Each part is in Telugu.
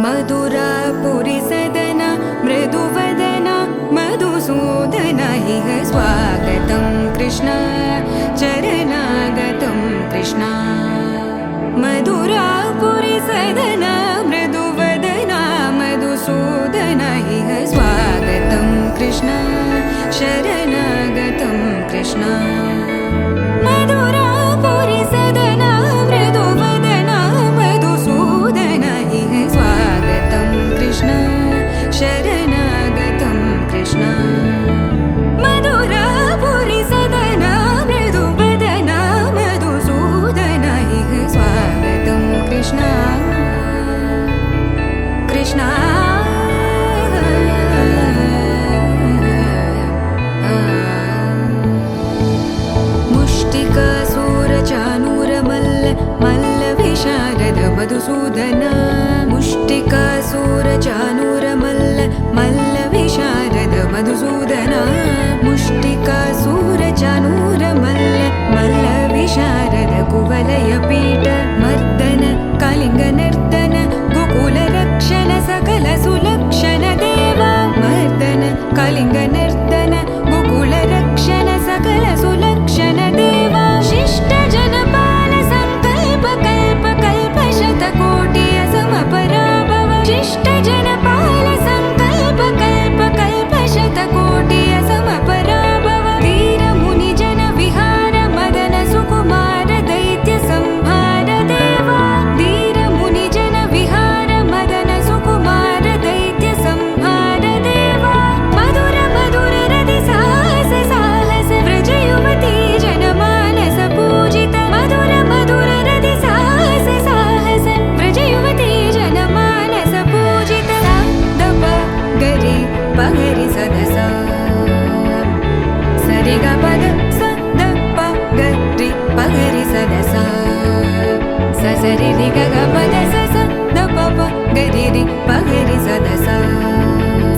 मधुरापुरी सदना मृदुवदना मधुसूदन इह स्वागतं कृष्ण चरणागतं कृष्ण मधुरापुरी सदना मृदुवदना मधुसूदन इह स्वागतं कृष्ण शरणागतं कृष्ण मधुरापुरी सदना मृदुवदना मधुसूदन इह स्वागतं कृष्ण शरणागतं कृष्ण मधुरापुरी सदना मृदुवदना मधुसूदन इह स्वागतं कृष्ण कृष्ण मुष्टिकासूरचानूरमल्ल मल्लविशारद मधुसूदन मुष्टिकासूरचानूरमल्ल मल्लविशारद मधुसूदन मुष्टिकासूरचानूरमल्ल मल्लविशारद कुवलयपीठ मर्दन कलिङ्गनर्दन गोकुलरक्षण सकल सुलक्षण देवा मर्दन कलिङ्गनर्दन गोकुलरक्षण सकल सुलक्षण देवा शिष्ट जनपाल संकल्प कल्प कल्प शतकोटि असमपराभव शिष्ट जनपाल संकल्प कल्प कल्प शतकोटि असमपराभव वीर मुनि जन विहार मदन सुकुमार दैत्य संहार देवा वीर मुनि जन विहार मदन सुकुमार दैत्य संहार देवा मधुर मधुर रति साहस साहस व्रज युवती जनमानस पूजित मधुर मधुर रति साहस साहस व्रज युवती जनमानस पूजित दप गरि पगरि सदस सरि ग पद स द प गरि पगरि सदस स सरि रि ग ग पद स स द प प गरि रि पगरि सदस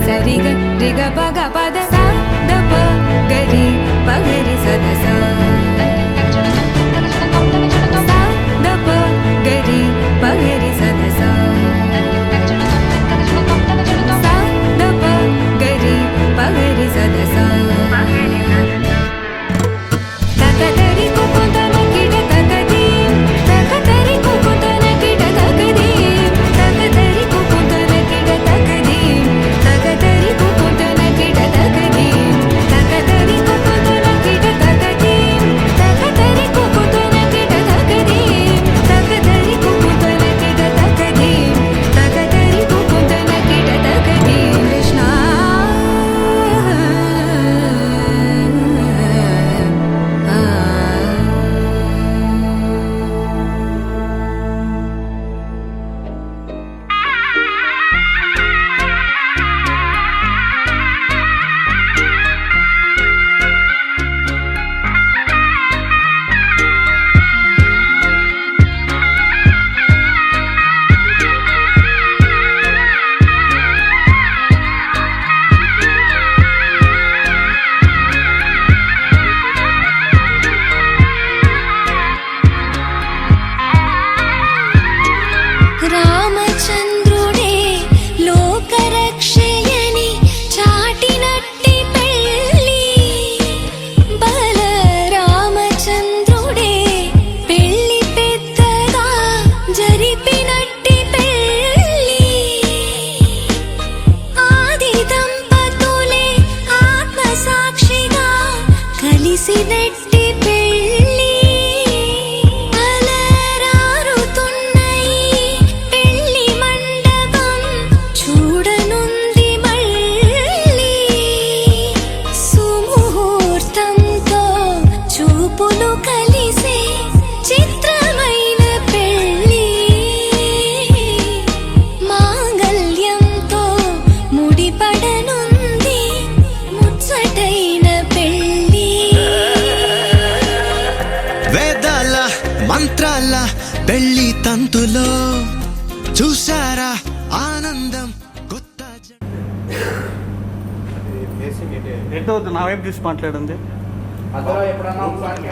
सरि ग रि ग प ग पद स द प गरि पगरि सदस द प गरि पगरि सदस द प गरि पगरि सदस तकदरि कुकुतन किड तकदीं तकदरि कुकुतन किड तकदीं तकदरि कुकुतन किड तकदीं तकदरि कुकुतन किड तकदीं तकदरि कुकुतन किड तकदीं तकदरि कुकुतन किड तकदीं तकदरि कुकुतन किड तकदीं तकदरि कुकुतन किड तकदीं कृष्ण రామచంద్రుడే లోకరక్షయని చాటినట్టి పెళ్ళి బల రామచంద్రుడే పెళ్ళి పెద్దగా జరిపినట్టి పెళ్ళి ఆది దంపతులే ఆత్మసాక్షిగా కలిసినట్టి పెళ్ళి అలరారుతున్న ఈ పెళ్లి మండపం చూడనుంది మళ్ళీ సుముహూర్తంతో చూపులు కలిసే చిత్రమైన పెళ్ళి మాంగళ్యంతో ముడిపడనుంది ముచ్చటైన పెళ్ళి వేదాల మంత్రాల పెళ్లి తంతులో చూసారా ఆనందం కొత్త ఎట్టో నా వైపు చూసి మాట్లాడింది అదరా ఎప్పుడన్నా ఒకసారి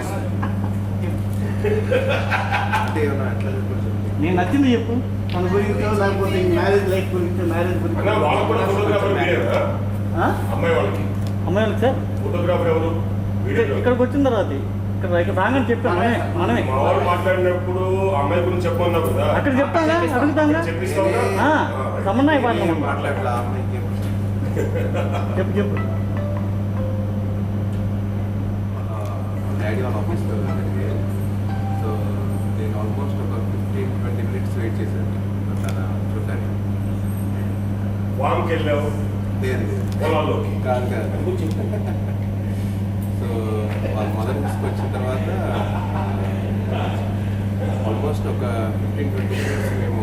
నేను నచ్చింది చెప్పు. మన గురించో లేకపోతే మ్యారేజ్ లైఫ్ గురించి మ్యారేజ్ అన్న వాళ్ళకు కూడా ఫోటోగ్రాఫర్ మీరేనా అమ్మాయి వాళ్ళకి అమ్మాయిలకు సార్ ఫోటోగ్రాఫర్ ఎవరు వీడియో ఇక్కడికి వచ్చిన తర్వాత ఇక్కడ రాగానే చెప్పాను మనమే మా వాళ్ళు మాట్లాడినప్పుడు అమ్మాయి గురించి చెప్పమన్నావు కదా అక్కడ చెప్తాగా అడుగుతాగా చెప్పిస్తావుగా సమన్వయ పాటలు మాట్లాడలా అమ్మాయికి చెప్పు డాడీ వాళ్ళ ఆఫీస్లో వెళ్ళింది. సో నేను ఆల్మోస్ట్ ఒక 15-20 మినిట్స్ వెయిట్ చేశాను తన చూడడానికి. వామ్కి వెళ్ళావు లేదు పొలాల్లోకి కాదు కాదు. సో వాళ్ళ మదర్ తీసుకొచ్చిన తర్వాత ఆల్మోస్ట్ ఒక 15-20 మినిట్స్ మేము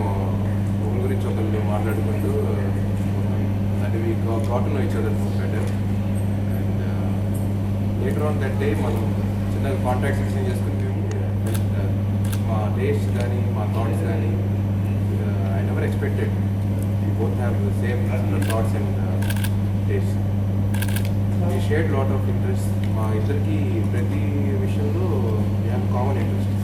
ఊరి గురించి ఒకళ్ళు మాట్లాడుకుంటూ అది కాటన్ ఇచ్చాడు better. And later on that day మనం చిన్నగా కాంటాక్ట్స్ ఎక్స్చేంజ్ చేసుకుంటే మా టేస్ట్ కానీ మా థాట్స్ కానీ I never expected we both have the same thoughts and taste. We shared lot of interest. మా ఇద్దరికి ప్రతి విషయంలో we have common interest.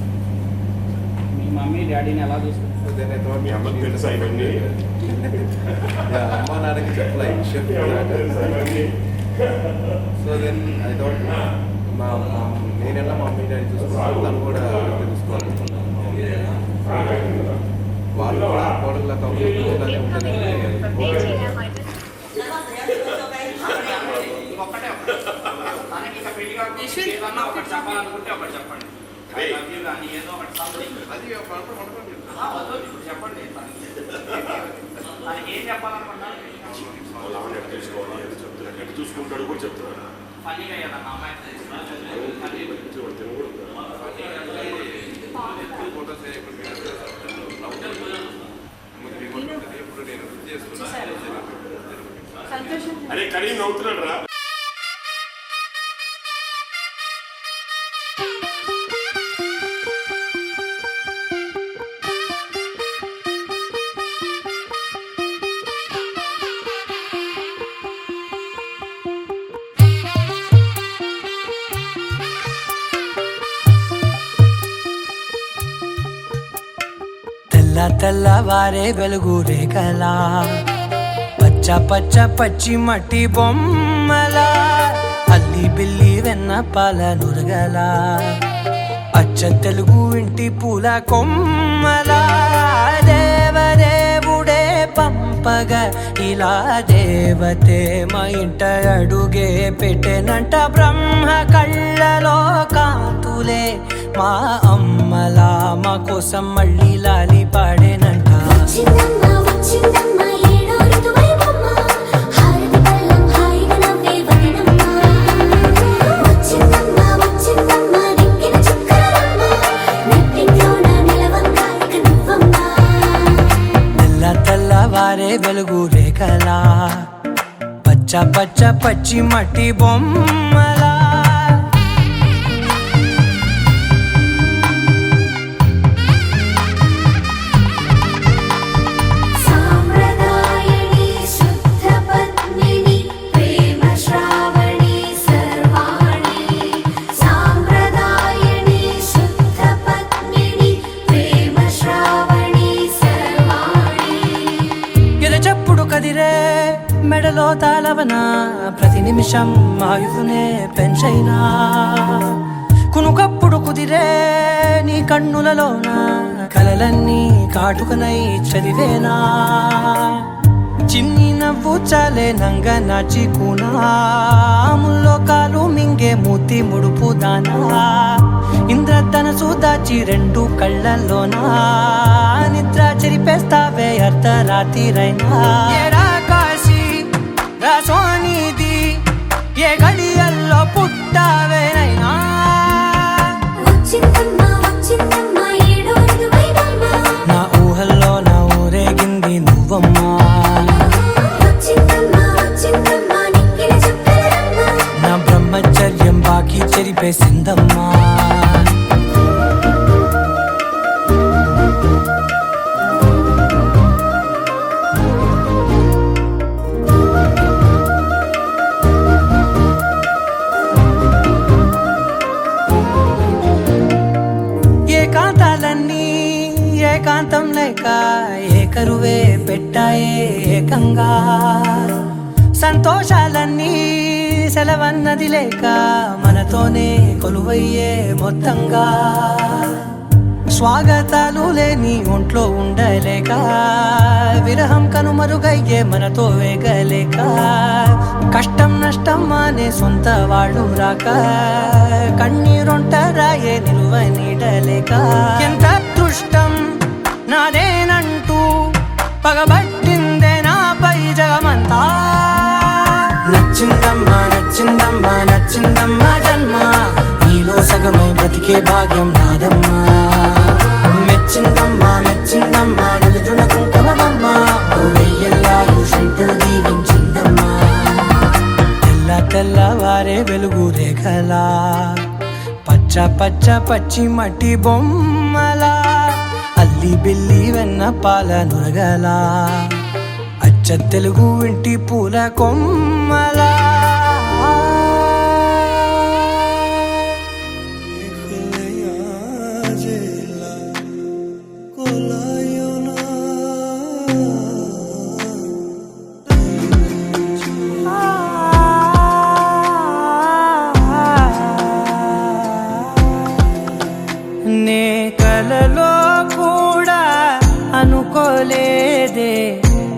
Me mummy డాడీని ఎలా చూస్తారు? సో దెన్ ఐ థాట్ మీ అమ్మకి తెలుసా ఇవన్నీ అమ్మ నాన్నకి చెప్పలే ఈ విషయం. సో దెన్ ఐ థాట్ నేనెలా మా మమ్మీ డాడీ చూసుకోవాలి, తను కూడా తెలుసుకోవాలి. వాళ్ళు కూడా కోడలా కాకుండా ఉంటుంది. ఒకటి చెప్పాలనుకుంటే ఒకటి చెప్పండి. I love you కానీ ఏదో ఒకటి something. అది ఇప్పుడు చెప్పండి తనకి ఏం చెప్పాలనుకుంటున్నారు? చూసుకుంటాడు కూడా చెప్తున్నాడు ఫన్నీగా ఏదన్నా అమ్మాయి ఫోటోస్ ఇప్పుడు నేను వృత్తి చేస్తున్నాను. అరే కరీం నవ్వుతున్నాడు రా. తెల్లవారే వెలుగు రేఖలా పచ్చ పచ్చ పచ్చి మట్టి బొమ్మలా అల్లి బిల్లి వెన్న పాల నురగలా అచ్చ తెలుగు ఇంటి పూల కొమ్మలా దేవదేవుడే పంపగా ఇలా దేవతే మా ఇంట అడుగే పెట్టెనంట. బ్రహ్మ కళ్ళలో కాంతులే మా అమ్మలా మా కోసం మళ్ళీ లాలి పాడేనంట. తెల్లవారే వెలుగు రేఖలా పచ్చ పచ్చ పచ్చి మట్టి బొమ్మలా కదిరే మెడలో తాళవన ప్రతి నిమిషం ఆయువునే పెంచైనా కునుకప్పుడు కుదిరే నీ కన్నులలోన కలలన్నీ కాటుకనై చదివేనా. చిన్ని నవ్వు చాలే నంగ నాచి కూనాముల్లో కాలు మింగే మూతి ముడుపు దానా ఇంద్రధనసు దాచి రెండు కళ్ళల్లోనా నిద్ర చెరిపేస్తావే అర్ధరాత్రిరైనా. కాశీ రాసోనిది ఏ గడియల్లో పుట్టావేనైనా నా ఊహల్లో నా ఊరేగింది నువ్వమ్మా. నా బ్రహ్మచర్యం బాకీ చెరిపేసిందమ్మా. ఏకాంతం లేక ఏకరువే పెట్టాయే ఏకంగా సంతోషాలన్నీ సెలవన్నది లేక మనతోనే కొలువయ్యే మొత్తంగా స్వాగతాలు లేని ఒంట్లో ఉండలేక విరహం కనుమరుగయ్యే మనతో వేగలేక కష్టం నష్టం అనే సొంత వాళ్ళు రాక కన్నీరొంటరాయే నిలువ నీడలేక ఎంత అదృష్టం నాదేనంటూ పగబట్టిందే నాపై జగమంతా నచ్చిందమ్మా నచ్చిందమ్మా నచ్చిందమ్మా జన్మ నీలో సగమై బ్రతికే భాగ్యం నాదమ్మా మెచ్చిందమ్మా మెచ్చిందమ్మా నిలుచున్న కుంకుమమ్మా వెయ్యల్లాలు శంకరు దీవించిందమ్మా తెల్ల తెల్లవారే వెలుగు రేఖలా పచ్చ పచ్చ పచ్చి మట్టి బొమ్మలా అల్లి బిల్లి వెన్న పాల నురగలా అచ్చ తెలుగు ఇంటి పూల కొమ్మలా నే కలలో కూడా అనుకోలేదే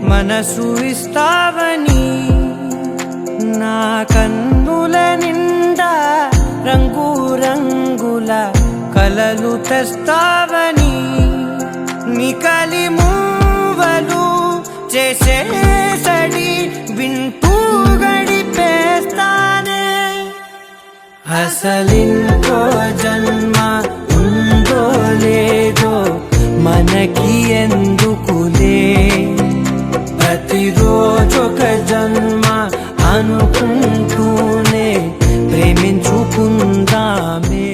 మనసు ఇస్తావని నా కన్నుల నిండా రంగు రంగుల కలలు తెస్తావని నికలి మూవలు చేసేసడి వింటూ గడిపేస్తానే అసలింకో జన్మ ఉందో లేదో మనకి ఎందుకులే ప్రతిరోజొక జన్మ అనుకుంటూనే ప్రేమించుకుందామే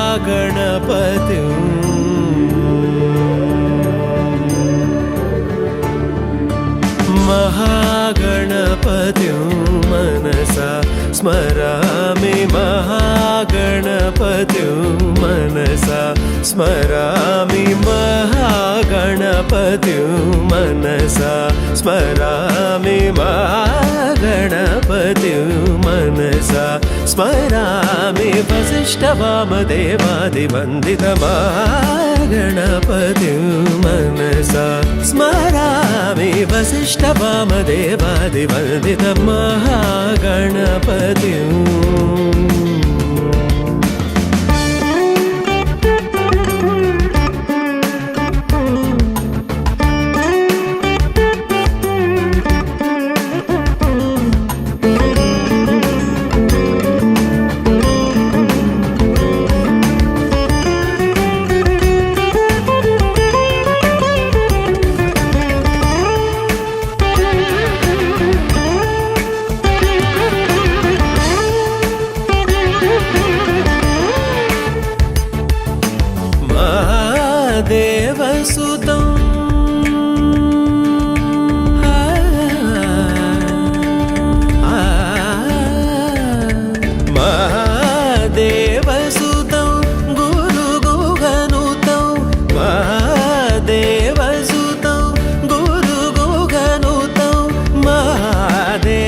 మహాగణపతి महागणपतिं मनसा स्मरामि महागणपतिं मनसा स्मरामि महागणपतिं मनसा स्मरामि महागणपतिं मनसा स्मरामि वसिष्ठवामदेवादिवन्दितमागणपतिं मनसा स्मरामि वसिष्ठवामदेवादिवन्दितमहागणपतिं देवसुतं महादेवसुतं गुरुगुहनुतं महादेवसुतं गुरुगुहनुतं महादेवसुतं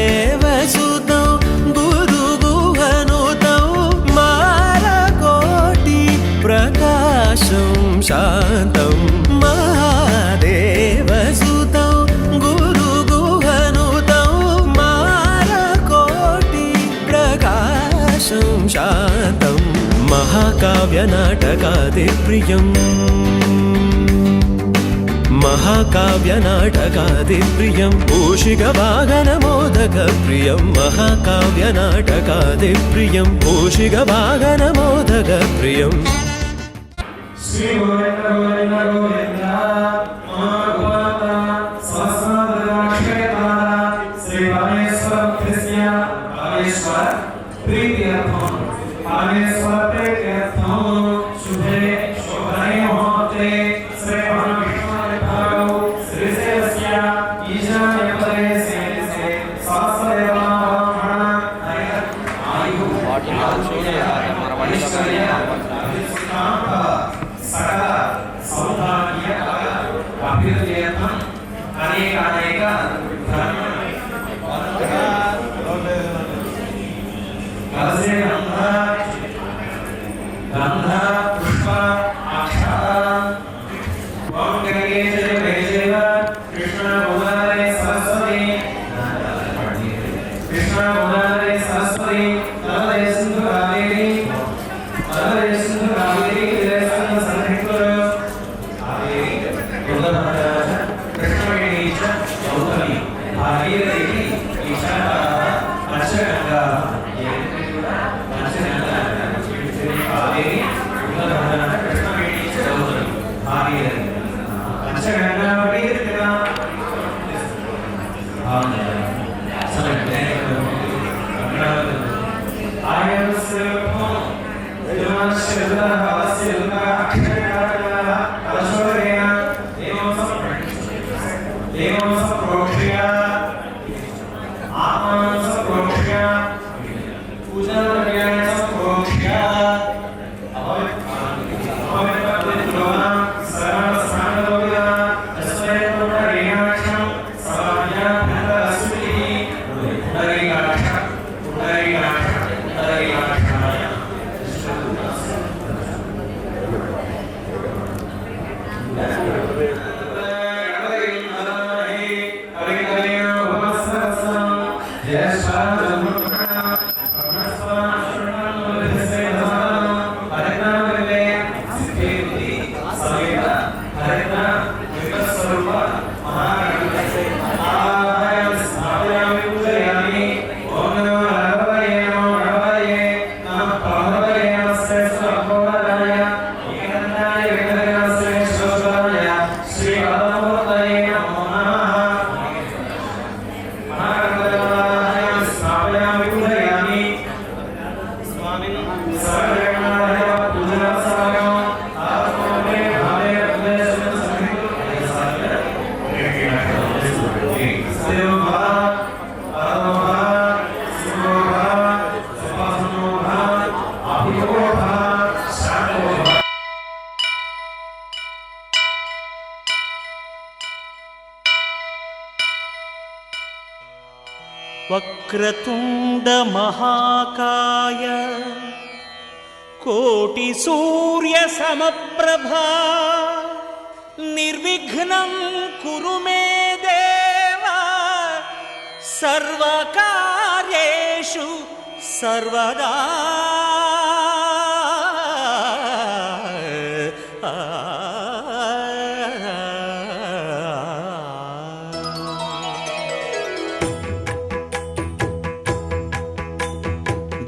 गुरुगुहनुतं मालकोटि प्रकाशं शान्तं महादेवसुतं गुरुगुहनुतं मालकोटि प्रकाशं शान्तं महाकाव्यनाटकादिप्रियम् महाकाव्यनाटकादिप्रियं मूषिकवाहनमोदकप्रियं महाकाव्यनाटकादिप्रियं मूषिकवाहनमोदकप्रियम् श्री गोविंद गोविंद गोविंद महागोपाल स्वास्मदाक्षेता श्री परमेश्वर कृष्ण परमेश्वर प्रीत्यर्थम परमेश्वर प्रीत्यर्थम शुभे शुभे मुहूर्ते श्री महाविष्णु भगवो श्री सेवस्य ईशान्य प्रदेशे शास्त्रदेवाः ఐశ్వర్య అభివృద్ధికాంత సకల సౌభాగ్య అభివృద్ధ్యర్థం అనేక కలసే గంధ పుష్ప అక్షర ఓం గంగే జయ కృష్ణ గోదావరి సరస్వతి కృష్ణ గోదావరి సరస్వతి నర్మదే సింధు కావేరి దేశం సంహితులు కావేరి గోదావరి కృష్ణవేణి చ గౌతమి భాగీరథి ఈశాన పంచగంగా కావేరి గోదావరి కృష్ణవేణి చ గౌతమి భాగీరథి పంచగంగా భాగీరథిగా వక్రతుండ మహాకాయ కోటి సూర్య సమప్రభా నిర్విఘ్నం కురు మే దేవా సర్వకార్యేషు సర్వదా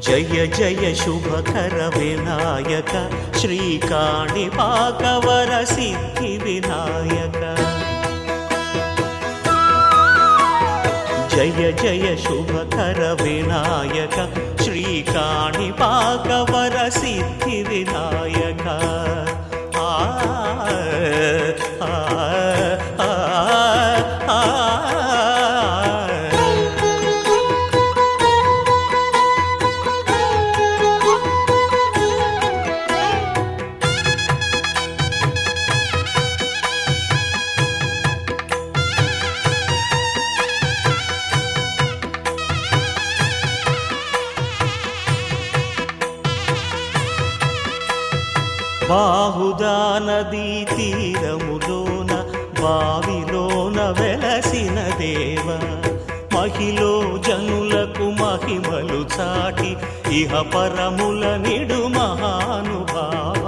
జయ జయ శుభకర వినాయక శ్రీకాణిపాకవర సిద్ధి వినాయక జయ జయ శుభకర వినాయక శ్రీకాణిపాకవర సిద్ధి వినాయక బాహుదా నదీ తీరములోన బావిలోన వెలసిన దేవ మహిలో జనులకు మహిమలు చాటి ఇహ పరముల నిడు మహానుభావ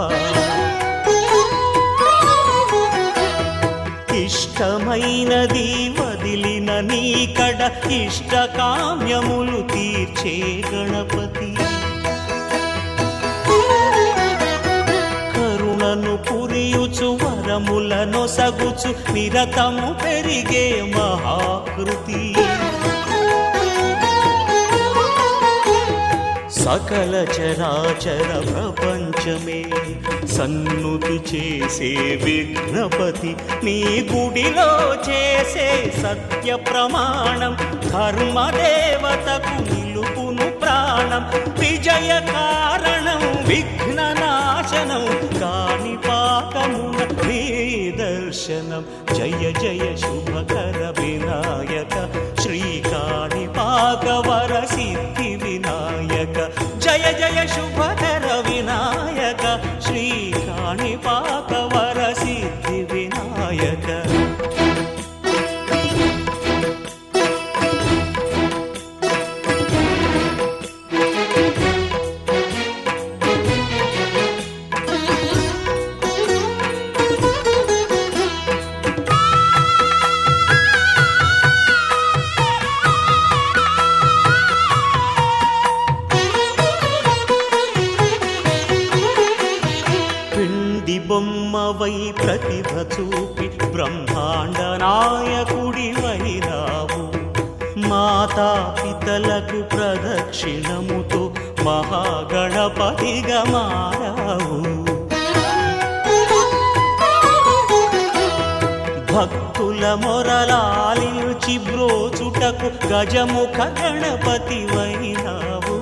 ఇష్టమైనది వదిలిన నీకడ ఇష్ట కామ్యములు తీర్చే గణపతి కరుణను పురియుచు వరములను సగుచు నిరతము పెరిగే మహాకృతి సకల చరాచర ప్రపంచమే సన్నుతి చేసే విఘ్నపతి నీ గుడిలో చేసే సత్య ప్రమాణం ధర్మదేవతకు నిలుపును ప్రాణ పురాణం విజయ కారణం విఘ్ననాశనం కాణిపాకమున నీ దర్శనం జయ జయ శుభకర వినాయక శ్రీ కాణిపాక వర సిద్ధి వినాయక జయ జయ శుభకర వినాయక శ్రీ కాణిపాక వర సిద్ధి వినాయక బొమ్మవై ప్రతిభ చూపి బ్రహ్మాండ నాయకుడి వైరావు మాతా పితలకు ప్రదక్షిణముతో మహాగణపతిగా మారావు భక్తుల మొరలాలించి బ్రోచుటకు గజముఖ గణపతి వైనావు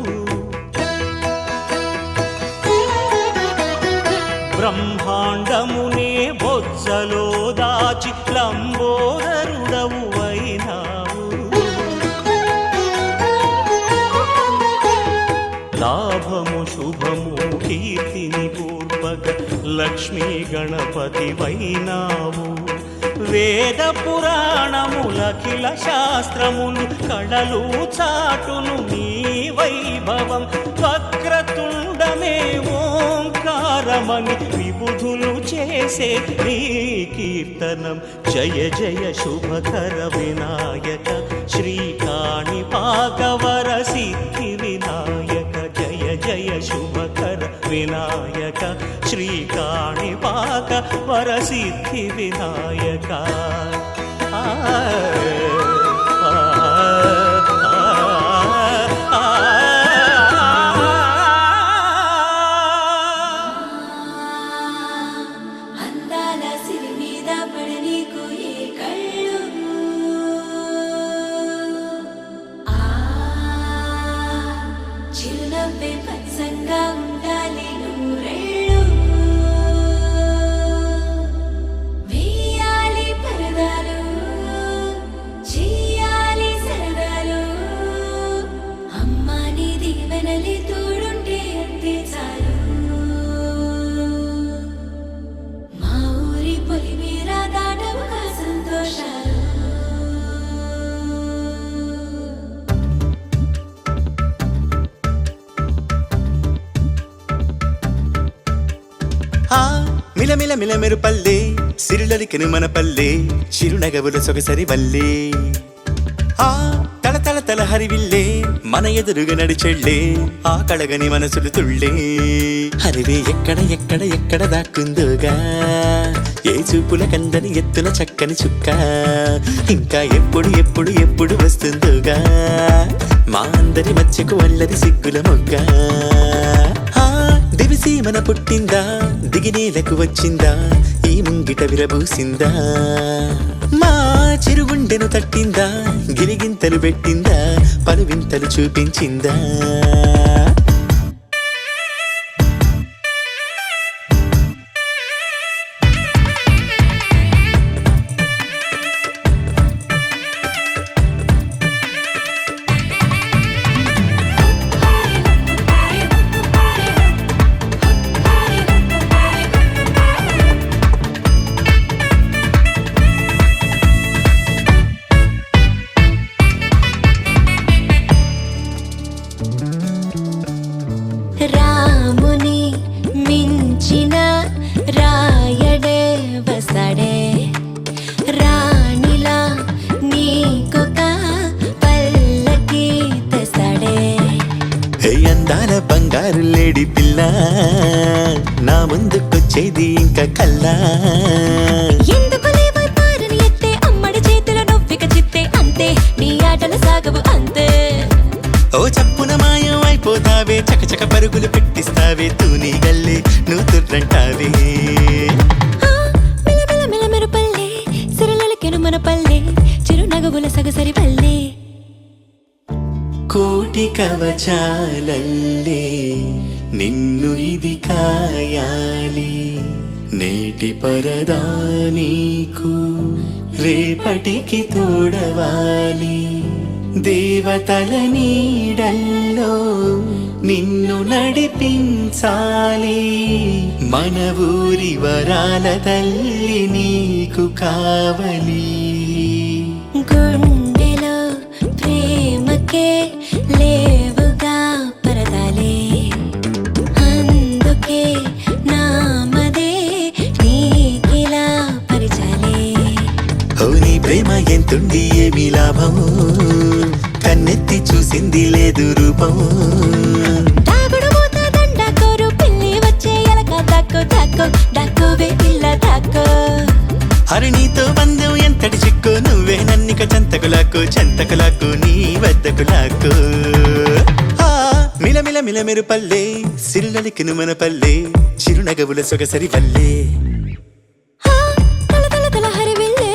బ్రహ్మాండమునే బొజ్జలో దాచి లంబోదరుడవు అయినావు లాభము శుభము కీర్తిని పూర్వక లక్ష్మీ గణపతి వైనావు వేద పురాణములఖిల శాస్త్రములు కళలు చాటును నీ వైభవం వక్రతుండమే ఓంకారమని విబుధులు చేసే నీ కీర్తనం జయ జయ శుభకర వినాయక శ్రీ కాణిపాక వర సిద్ధి వినాయక జయ జయ శుభకర వినాయక శ్రీ కాణిపాక వర సిద్ధి వినాయక అందాల సిరి మీద పడనీకు ఏ కళ్ళు చిరునవ్వే పచ్చంగా ఉండాలి నూరేళ్ళు వేయాలి పరదాలు చెయ్యాలి సరదాలు అమ్మా నీ దీవెనలే తోడుంటే అంతే చాలు మా ఊరి పొలి మీద దాటవుగా సంతోషాలు మిలమిల మిలమెరు పల్లె సిరులలికెను మన పల్లె చిరునగవుల సొగసరి వల్లే తల తల తల హరివిల్లే మన ఎదురుగా నడిచెళ్ళే ఆ కళగని మనసులు తుళ్ళే హరివే ఎక్కడ ఎక్కడ ఎక్కడ దాక్కుందోగా ఏ చూపుల కందని ఎత్తుల చక్కని చుక్క ఇంకా ఎప్పుడు ఎప్పుడు ఎప్పుడు వస్తుందోగా మా అందరి మధ్యకు వల్లది సిగ్గుల మొగ్గ దివిసి మన పుట్టిందా దిగినేలకు వచ్చిందా ఈ ముంగిట విరబూసిందా మా చిరుగుండెను తట్టిందా గిరిగింతలు పెట్టిందా పలువింతలు చూపించిందా రాముని మించిన రాయడే వసడే రాణిలా నీకొక పల్లకి తెసడే హే అందాల బంగారు లేడి పిల్ల నా ముందుకొచ్చేది ఇంకా కల్లా ఎందుకు లేవై పారని ఎత్తే అమ్మడి చేతిలో నొవ్విక చిత్తే అంతే నీ ఆటలు సాగవు అంతే ఓ చప్పున మాయం అయిపోతావే చకచక పరుగులు పెట్టిస్తావే తూనీ గల్లే నువ్వు తుర్రంటావే మిలమిల మిలమెరు పల్లె సిరలకెను మన పల్లె చిరునగవుల సగసరి పల్లె కోటి కవచాలల్లే నిన్ను ఇది కాయాలి నేటి పరదా నీకు రేపటికి తోడవాలి దేవతల నీడల్లో నిన్ను నడిపించాలి మన ఊరి వరాల తల్లి నీకు కావలి గుండెలో ప్రేమకే లేవుగా పరదాలే అందుకే నామదే నీకిలా పరిచాలే ఓ నీ ప్రేమ ఎంతుండి ఏమి లాభము కన్నెత్తి చూసింది లేదు రూపం దాగుడు మూత దండ కోరు పిల్లి వచ్చే ఎలక దాక్కో దాక్కో దాక్కోవే పిల్ల దాక్కో హరిణితో బంధం ఎంతటి చిక్కు నువ్వే నన్నిక చెంతకులాకు నీ వద్దకులాకు మిలమిల మిలమెరు పల్లె సిరులలికిను మన పల్లె చిరునగవుల సొగసరి వల్లే తల తల తల హరివిల్లే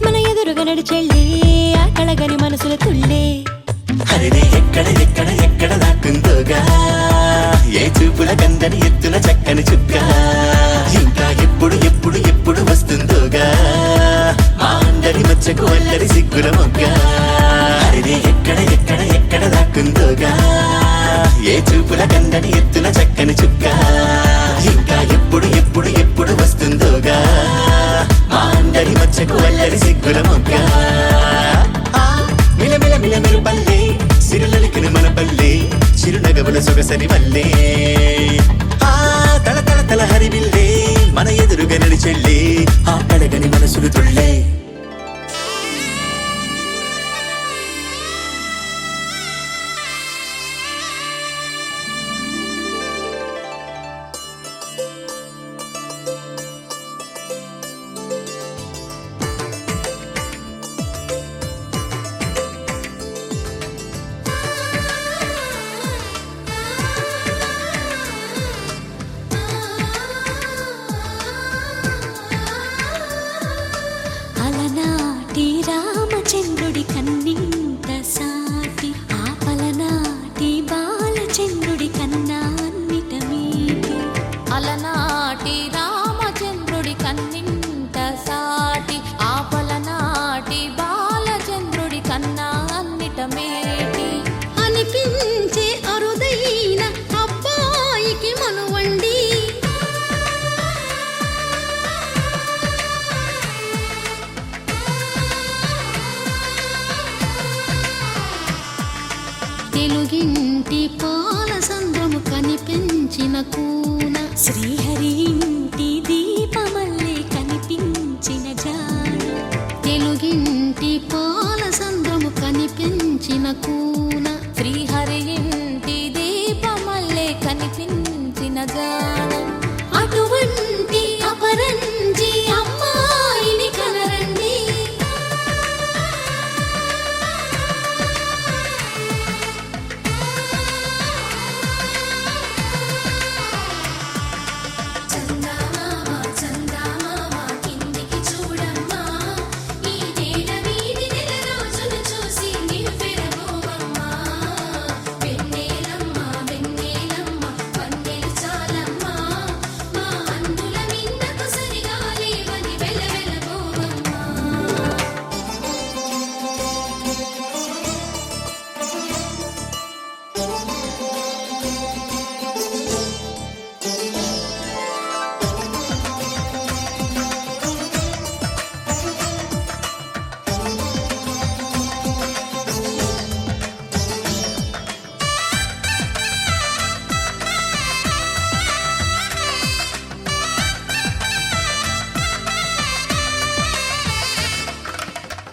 మన ఎదురుగా నడిచెళ్ళి ఆ కళగని మనసుల తుల్లే హరిని ఎక్కడ ఎక్కడ ఎక్కడ దాక్కుందోగా ఏ చూపుల కందని ఎత్తున చక్కని చుక్క ఇంకా ఎప్పుడు ఎప్పుడు ఎప్పుడు వస్తుందోగా మా అందరి మచ్చకు అల్లరి సిగ్గుల మొగ్గ హరిని ఎక్కడ ఎక్కడ ఎక్కడ దాక్కుందోగా ఏ చూపుల కందని ఎత్తున చక్కని చుక్క ఇంకా ఎప్పుడు ఎప్పుడు ఎప్పుడు వస్తుందోగా మా అందరి మచ్చకు అల్లరి సిగ్గుల మొగ్గ మిలమిల మిలమెరు పల్లె సిరులలికిన మన పల్లె చిరునగవుల సొగసరి వల్లే తల తల తల హరివిల్లే మన ఎదురుగా నడిచెళ్ళే ఆ కడగని మనసులు తుళ్ళే అలనాటి రామచంద్రుడి కన్నింత సాటి ఆపలనాటి బాలచంద్రుడి కన్నా అన్నిట మీటి అలనాటి రామచంద్రుడి కన్నింత సాటి ఆపలనాటి బాలచంద్రుడి కన్నా అన్నిట మేటి అనిపించే అరుదైన అబ్బాయికి మనువండి తెలుగింటి పాల సంద్రము కనిపించిన కూన శ్రీహరి ఇంటి దీపమల్లే కనిపించిన జాడ తెలుగింటి పాల సంద్రము కనిపించిన కూన శ్రీహరి ఇంటి దీపమల్లే కనిపించిన జాడ అటువంటి అపరంజి అమ్మాయిని కనరండి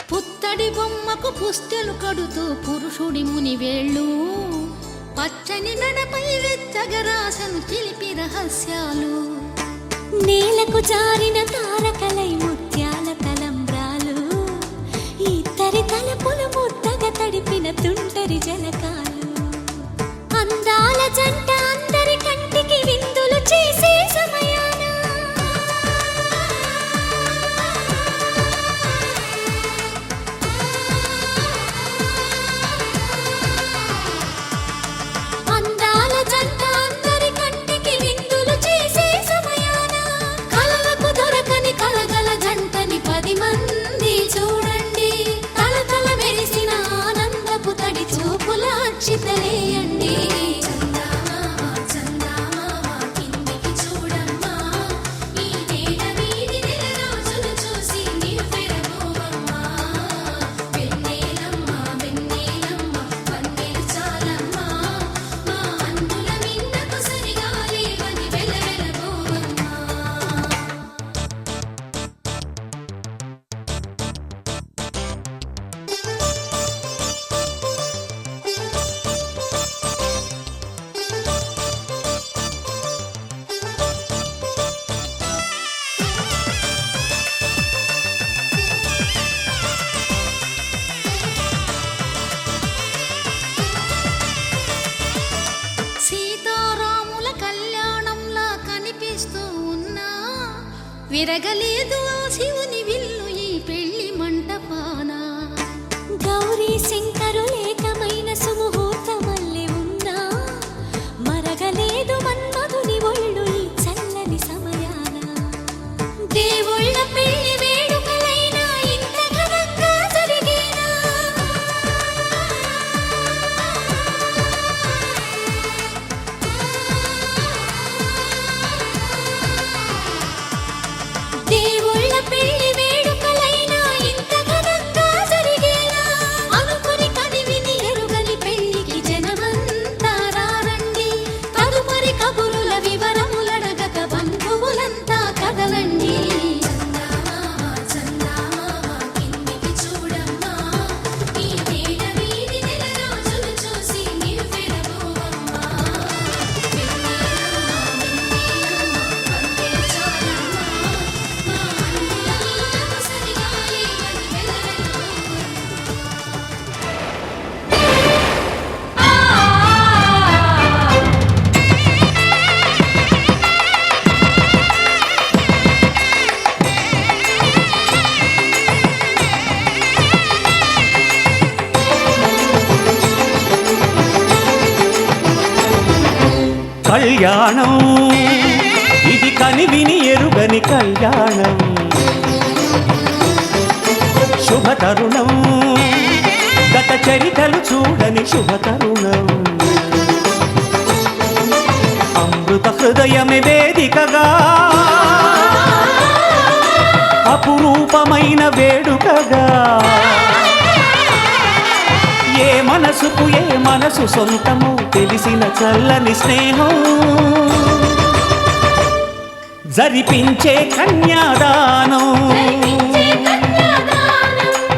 పుత్తడి బొమ్మకు పుస్తెలు కడుతూ పురుషుడి ముని వేళ్ళు పచ్చని మెడపై వెచ్చగరాసను చిలిపి రహస్యాలు నేలకు జారిన తారకలై ముత్యాల తలంబ్రాలు ఇద్దరి తలపులు ముద్దగా తడిపిన తుంటరి జలకాలు అందాల జంట అందరి కంటికి విందులు చేసే సమయాన విరగలేదు ఆ శివుని విల్లు ఈ పెళ్లి మంటపాన గౌరీ శంకరు ఏకమైన సుముహూర్తమల్లి ఉన్నా మరగలేదు మన్మధుని ఒళ్ళు ఈ చల్లని సమయాన దేవుళ్ళ పెళ్లి వేడుకలైనా ఇంత ఘనంగా జరిగేనా దేవుళ్ళ పెళ్లి వేడుకలైనా ఇంత ఘనంగా జరిగేనా అనుకుని కనివిని ఎరుగని పెళ్లికి జనమంతా రారండి తదుపరి కబురుల వివరములడగక బంధువులంతా కదలండి చందామామ కిందికి చూడమ్మా ఈ వేడ వీధి నెల రోజులు చూసి నివ్వెరపోవమ్మా కళ్యాణం ఇది కనివిని ఎరుగని కళ్యాణం శుభతరుణం గత చరితలు చూడని శుభతరుణం అమృత హృదయమే వేదికగా అపురూపమైన వేడుకగా ఏ మనసుకు ఏ మనసు సొంతము తెలిసిన చల్లని స్నేహం జరిపించే కన్యాదానం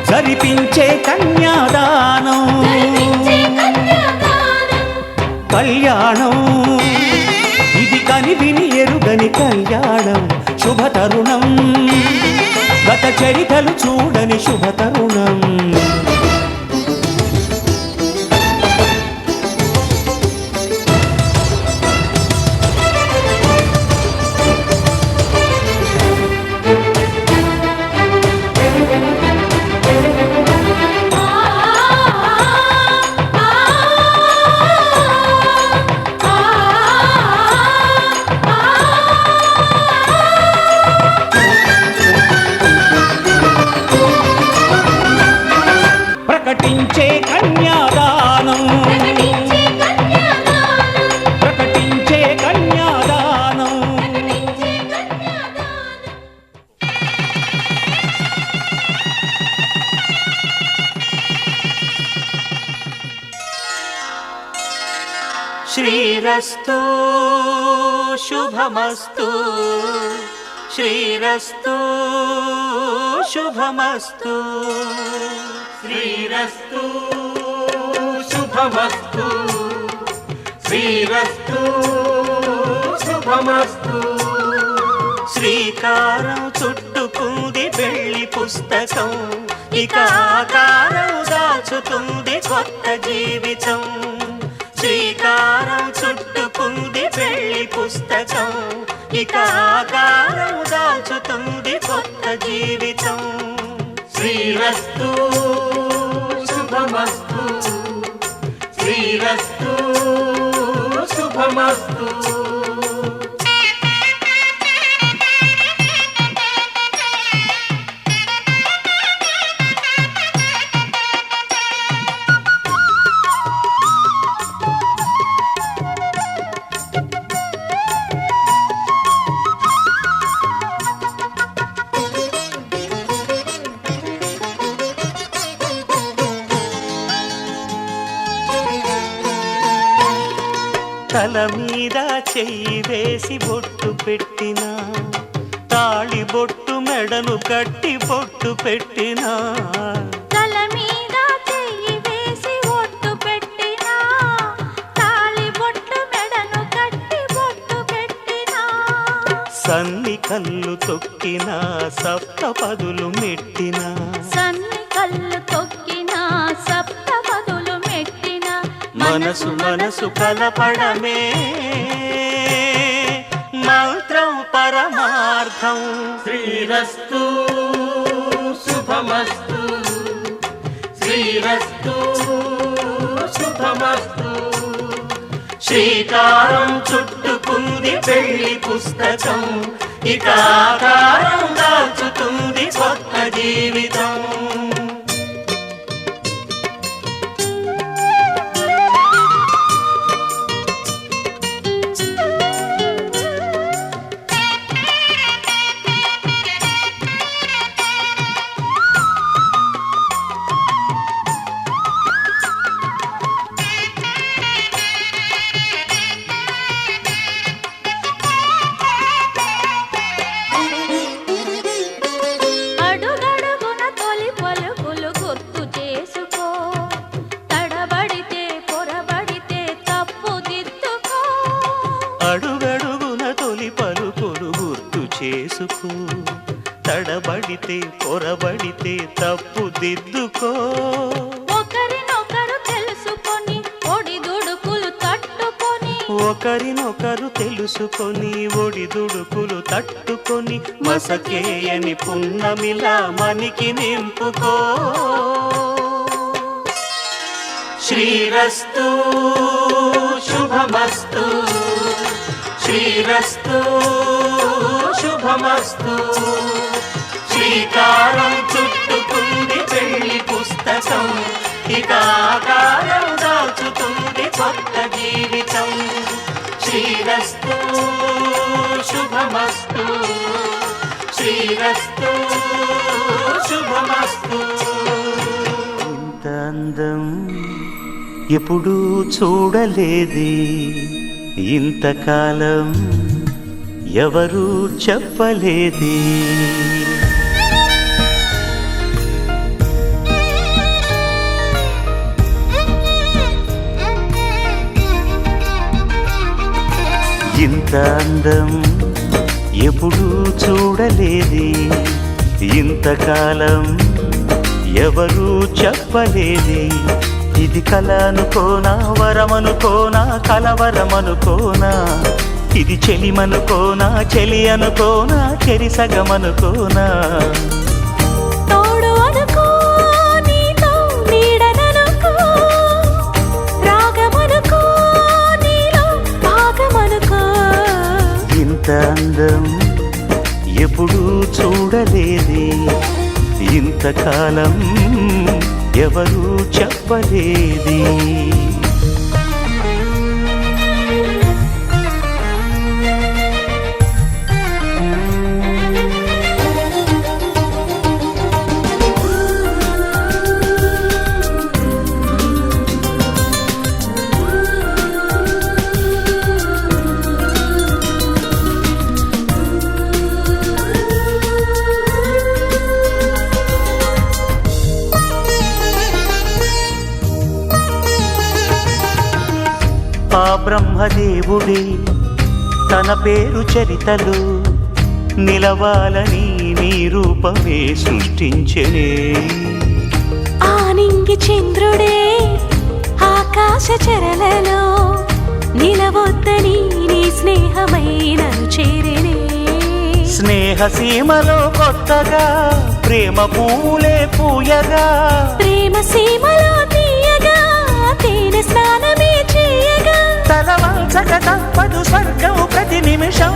జరిపించే కన్యాదానం కళ్యాణం ఇది కనివిని ఎరుగని కళ్యాణం శుభతరుణం గత చరితలు చూడని శుభతరుణం ప్రకటించే కన్యాదానం ప్రకటించే కన్యాదానం శ్రీరస్తు శుభమస్తు శ్రీరస్తు శుభమస్తు శ్రీరస్తు శుభమస్తు శ్రీరస్తు శుభమస్తు శ్రీకారం చుట్టుకుంది పెళ్లి పుస్తకం ఇక ఆకారం దాచుతుంది కొత్త జీవితం శ్రీకారం చుట్టుకుంది పెళ్లి పుస్తకం ఇక ఆకారం దాచుతుంది కొత్త జీవితం శ్రీరస్తు శుభమస్తు శ్రీరస్తు శుభమస్తు తల మీద చెయ్యి వేసి బొట్టు పెట్టినా తాళి బొట్టు మెడను కట్టి బొట్టు పెట్టినా తల మీద చెయ్యి వేసి బొట్టు పెట్టినా తాళి బొట్టు మెడను కట్టి బొట్టు పెట్టినా సన్ని కళ్ళు తొక్కినా సప్తపదులు మెట్టినా సన్ని కళ్ళు తొక్కినా సప్తపదులు మెట్టినా మనసు మనసు కలపడమే మంత్రం పరమార్థం. శ్రీరస్తు శుభమస్తు శ్రీరస్తు శుభమస్తు శ్రీకారం చుట్టుకుంది పెళ్లి పుస్తకం ఇక ఆకారం దాచుతుంది కొత్త జీవితం. అడుగడుగున తొలి పలుకులు గుర్తు చేసుకో తడబడితే పొరబడితే తప్పు దిద్దుకో. ఒకరినొకరు తెలుసుకొని ఒడిదుడుకులు తట్టుకొని ఒకరినొకరు తెలుసుకొని ఒడిదుడుకులు తట్టుకొని మసకేయని పున్నమిలా మనికి నింపుకో. శ్రీరస్తు శుభమస్తు శ్రీరస్తు శుభమస్తు శ్రీకారం చుట్టుకుంది పెళ్లి పుస్తకం ఇక ఆకారం దాచుతుంది కొత్త జీవితం. శ్రీరస్తు శుభమస్తు శ్రీరస్తు శుభమస్తు. ఇంత అందం ఎప్పుడూ చూడలేదే ఇంతకాలం ఎవరూ చెప్పలేదే. ఇంత అందం ఎప్పుడూ చూడలేదే ఇంతకాలం ఎవరూ చెప్పలేదే. ఇది కల అనుకోనా వరమనుకోనా కలవరమనుకోనా ఇది చెలిమనుకోనా చెలి అనుకోనా చెరిసగమనుకోనా. తోడు అనుకో నీతో నీడననుకో రాగమనుకో నీలో భాగమనుకో. ఇంత అందం ఎప్పుడూ చూడలేదే ఇంతకాలం ఎవరూ చెప్పలేదే. ఆ బ్రహ్మదేవుడే తన పేరు చరితలు నిలవాలని నీ రూపమే సృష్టించెనే. ఆనింగి చంద్రుడే ఆకాశ చరలలో నిలవొద్దని నీ స్నేహమైనను చేరినే. స్నేహ సీమలో కొత్తగా ప్రేమ పూలే పూయగా ప్రేమ సీమలో తీయగా తేనె స్నానమే చేయగా తలవంచక తప్పదు స్వర్గం ప్రతి నిమిషం.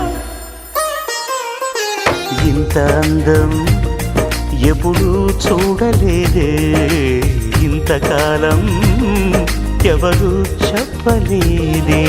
ఇంత అందం ఎప్పుడూ చూడలేదే ఇంతకాలం ఎవరూ చెప్పలేదే.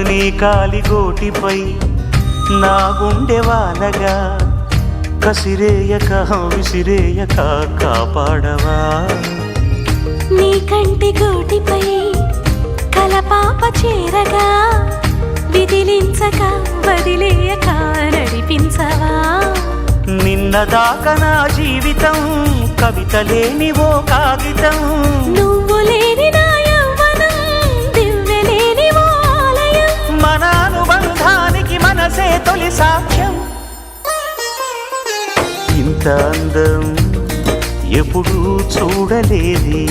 నీ కాలిగోటిపై నా గుండె వాలగా కసిరేయక విసిరేయక కాపాడవా. నీ కంటి గోటిపై కలపాప చేరగా విదిలించక వదిలేయక నడిపించవా నిన్నదాకా నా జీవితం కవిత లేని ఓ కాగితం నువ్వు లేని నా యవ్వనం దివ్య లేని ఓ ఆలయం మన అనుబంధానికి మనసే తొలి సాక్ష్యం ఇంత అందం ఎప్పుడూ చూడలేది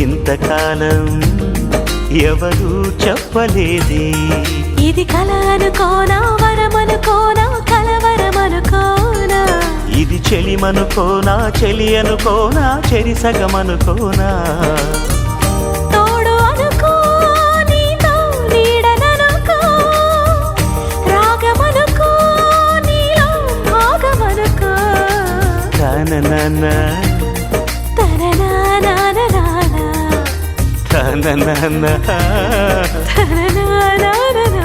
ఇంతకాలం ఎవరు చెప్పలేది ఇది కల అనుకోనా వరమనుకోనా కలవరమనుకోనా ఇది చెలిమనుకోనా చెలి అనుకోనా చెరిసగమనుకోనా తోడు అనుకో నీతో నీడననుకో రాగమనుకో నీలో భాగమనుకో తననన తననానానానా తననన తననానానానా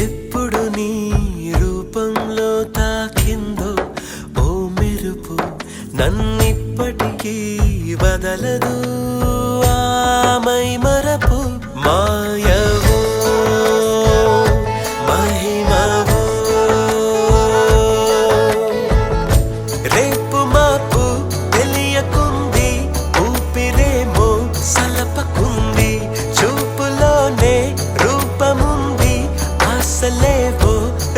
ఎప్పుడు నీ రూపంలో తాకిందో ఓ మెరుపు నన్నిప్పటికీ వదలదు ఆమై మరపు మాయవో మహిమవో రేపు మాపు తెలియకుంది ఊపిరేమో సలపకుంది చూపులోనే రూపముంది ఆశలేవో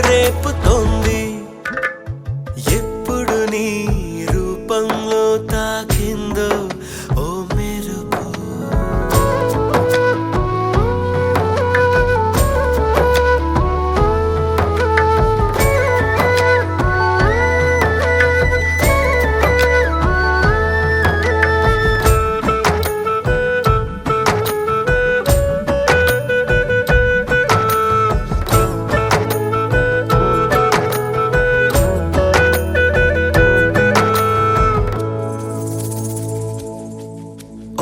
రేపుతోంది ఎప్పుడు నీ రూపంలో తాకిందో ఓ మెరుపు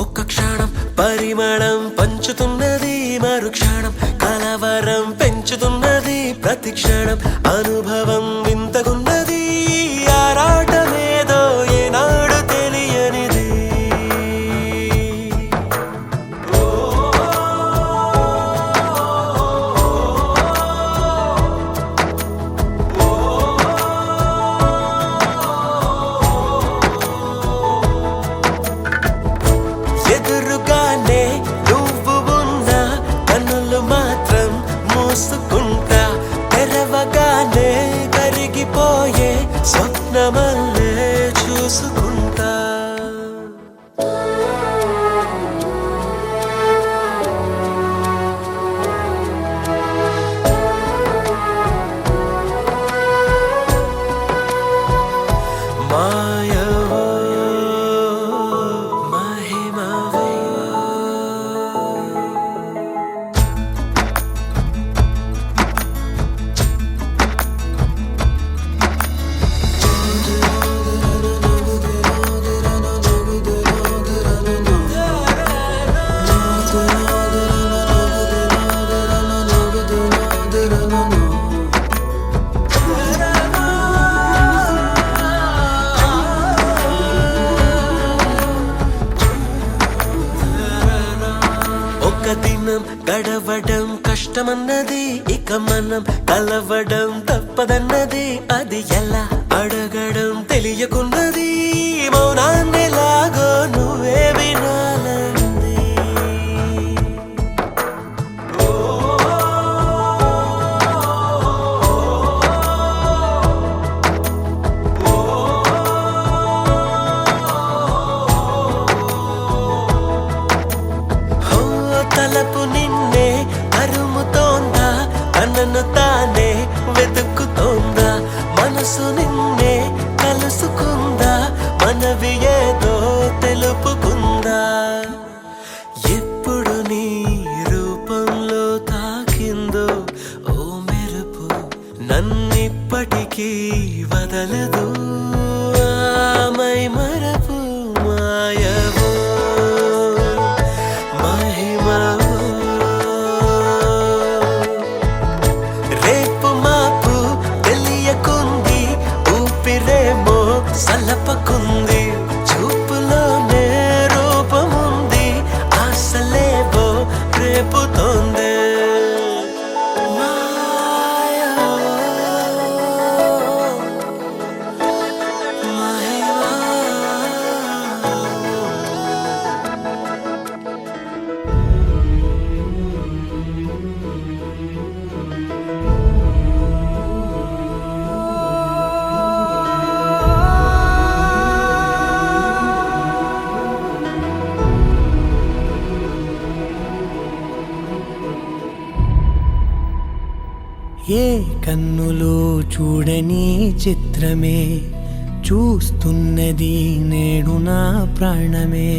ఒక్క క్షణం పరిమళం పంచుతున్నది మరుక్షణం కలవరం పెంచుతున్నది ప్రతి క్షణం అనుభవం వింతగున్నది ఆరాటమేదో ఏనాడు తెలియనిది ఎదురుగానే నువ్వు ఉన్నా కన్నులు మాత్రం మూసుకుంటా తెరవగానే కరిగిపోయే స్వప్నమల్లే చూసుకుంటా మాయవో మహిమవో ఒక దినం గడవడం కష్టమన్నది ఇక మనం కలవడం తప్పదన్నది అది ఎలా అడగడం తెలియకున్నది మౌనాన్నెలాగో నువ్వే వినాలంది ఓ తలపు నిన్నే అరుముతోందా తనను తానే వెతుకుతోందా మనసు నిన్నే కలుసుకుందా మనవి ఏదో తెలుపు ఏ కన్నులో చూడని చిత్రమే చూస్తున్నది నేడు నా ప్రాణమే.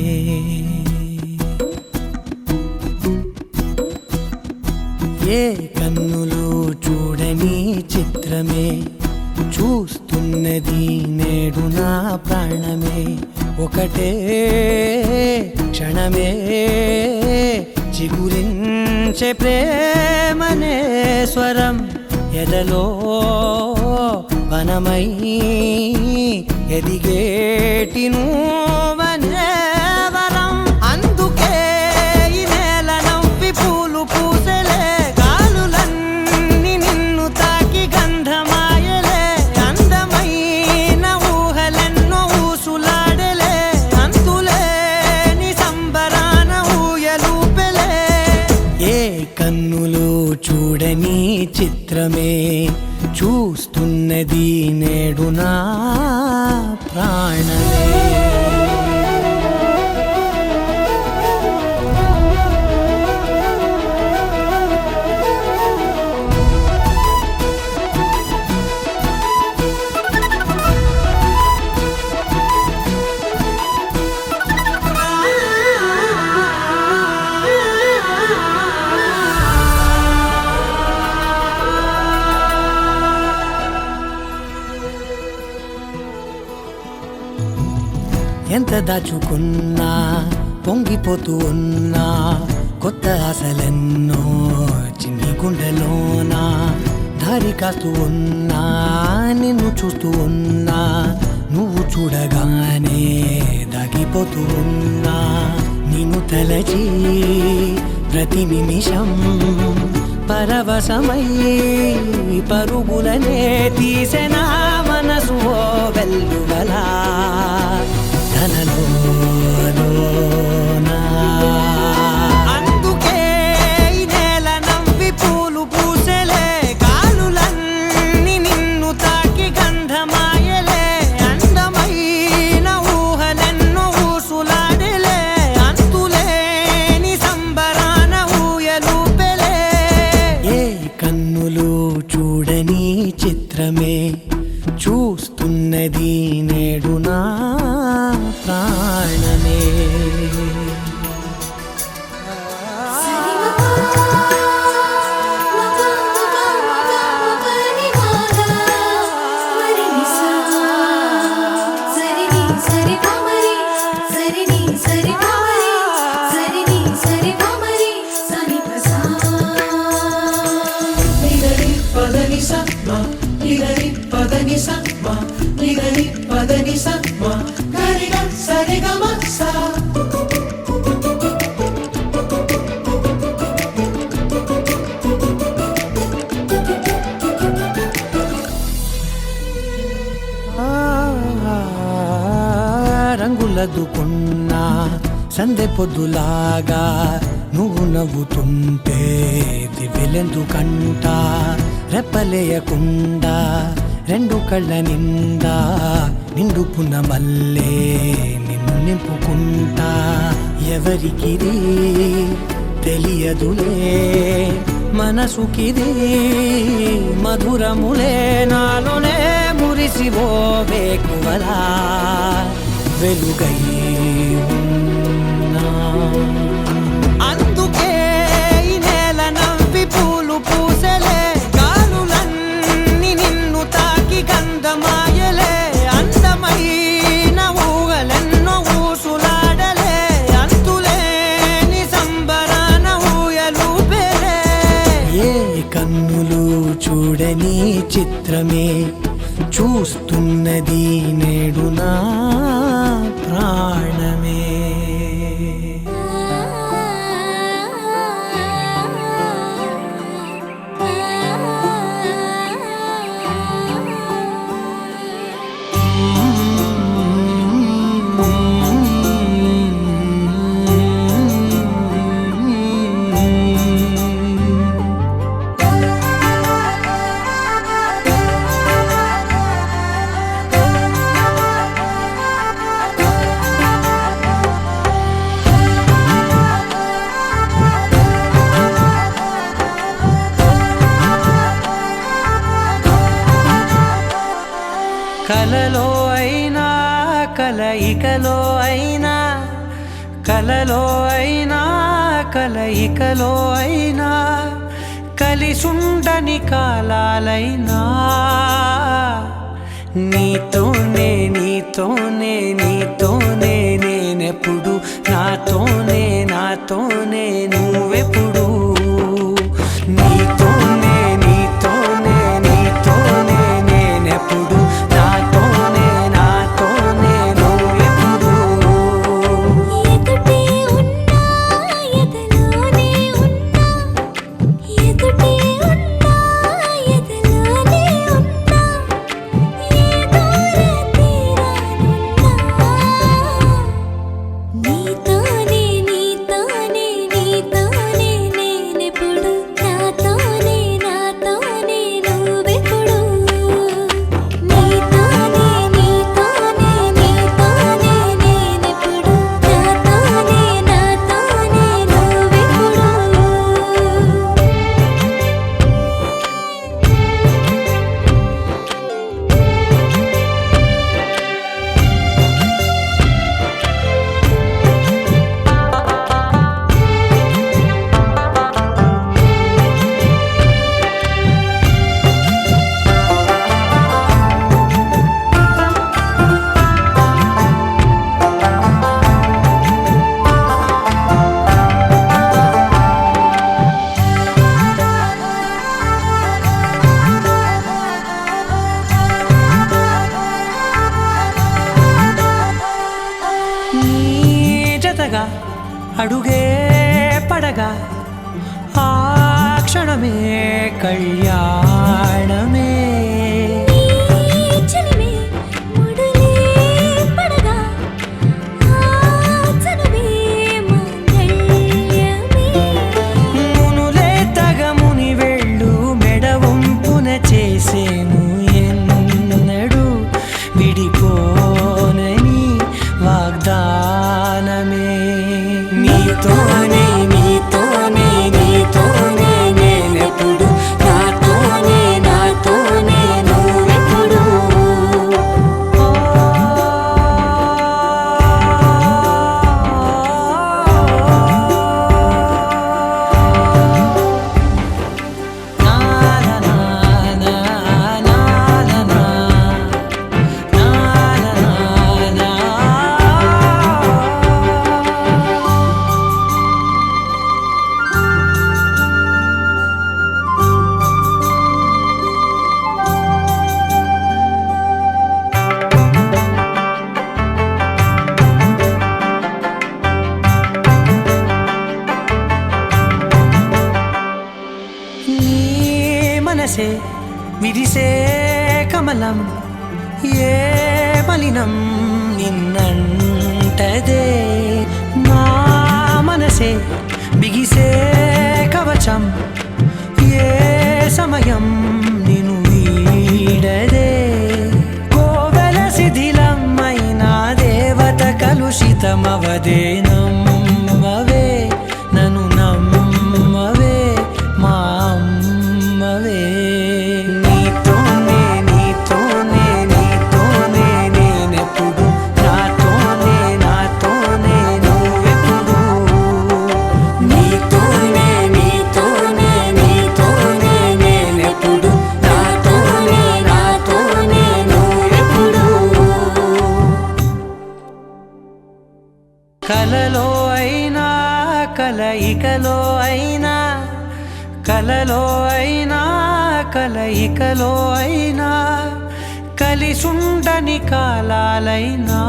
ఏ కన్నులో చూడని చిత్రమే చూస్తున్నది నేడు నా ప్రాణమే. ఒకటే క్షణమే చిగురించే ప్రేమనే స్వరం ఎదలో వనమై ఎదిగేటి నువ్వనే వరం. అందుకే ఈ నేల నవ్వి పూలు పూసలే, గాలులన్నీ నిన్ను తాకి గంధమాయలే. అందమైన ఊహలెన్నో ఊసులాడలే, అంతులేని సంబరాన ఊయలూపెలే. ఏ కన్నులో చూడని చిత్రమే చూస్తున్నది నేడు నా ప్రాణమే. ఎంత దాచుకున్నా పొంగిపోతూ ఉన్నా, కొత్త ఆశలెన్నో చిన్ని గుండెలోనా. దారి కాస్తూ ఉన్నా, నిన్ను చూస్తూ ఉన్నా, నువ్వు చూడగానే దాగిపోతూ ఉన్నా. నిన్ను తలచి ప్రతి నిమిషం పరవశమై పరుగులనే తీసెనా మనసు ఓ వెల్లువలా. అందుకే ఈ నేల నవ్వి పూలు పూసలే, గాలులన్నీ నిన్ను తాకి గంధమాయలే. అందమైన ఊహలెన్నో ఊసులాడలే, అంతులేని సంబరాన ఊయలూపెలే. ఏ కన్నులు చూడని చిత్రమే చూస్తున్నది నేడు నా ప్రాణమే. రంగులదుకున్నా సందె పొద్దులాగా నువ్వు నవ్వుతుంటే దివ్వెలెందుకంట. రెప్పలేయకుండా రెండు కళ్ళ నిండా నిండుకున్న మల్లే నిన్ను నింపుకుంటా. ఎవరికిది తెలియదులే మనసుకిది మధురములే, నాలోనే మురిసివో వేకువలా వెలుగై ఉన్నా. అందుకే ఈ నేల నవ్వి పూలు పూసలే, గాలులన్నీ నిన్ను తాకి గంధమాయలే. అందమైన ఊహలెన్నో ఊసులాడలే, అంతులేని సంబరాన ఊయలూపెలే. ఏ కన్నులు చూడని చిత్రమే చూస్తున్నది నేడు నా ప్రాణమే. కలలో అయినా కలయికలో అయినా కలిసుండని కాలాలైనా నీతోనే నీతోనే నీతోనే నేనెప్పుడు నాతోనే నాతోనే నువ్వెప్పుడు నీతోనే నీతోనే నీతోనే నేనెప్పుడు నాతోనే నాతోనే నువ్వెప్పుడు ఎదుటే ఉన్నా ఎదలోనే ఉన్నా ఎదుటే ఉన్నా ఎదలోనే ఉన్నా ఏ దూర తీరానున్నా నీతోనే నీతోనే నీతోనే నేనెప్పుడు నాతోనే నాతోనే నువ్వెప్పుడు నీతోనే నీతోనే నీతోనే నేనెప్పుడు నాతోనే నాతోనే నువ్వెప్పుడు నీ జతగా అడుగే పడగా ఆ క్షణమే కళ్యాణమే చలిమే ముడులే పడగా ఆచనమే మంగళ్యమే మునులే తగముని వెళ్ళు మెడవంపున చేసేను ఎన్నడు విడిపోనని వాగ్దానమే నీతోనే నీతోనే నీతోనే నేనెప్పుడు నాతోనే నాతోనే నువ్వెప్పుడు నా నా నా నా నా నా నా నా నీ మనసే విరిసే కమలం ఏ మలినం నిన్నంటదే నా మనసే బిగిసే కవచం ఏ సమయం నిన్ను వీడదే కోవెల శిథిలమైన దేవత కలుషితమవదే నమ్మవే నన్ను నమ్మవే మా అమ్మవే నీతోనే నీతోనే నీతోనే నేనెప్పుడు నాతోనే నాతోనే నువ్వెప్పుడు నీతోనే నీతోనే నీతోనే నేనెప్పుడు నాతోనే నాతోనే నువ్వెప్పుడు కలలో అయినా కలయికలో అయినా కలలో అయినా కలయికలో అయినా కలిసుండని కాలాలైనా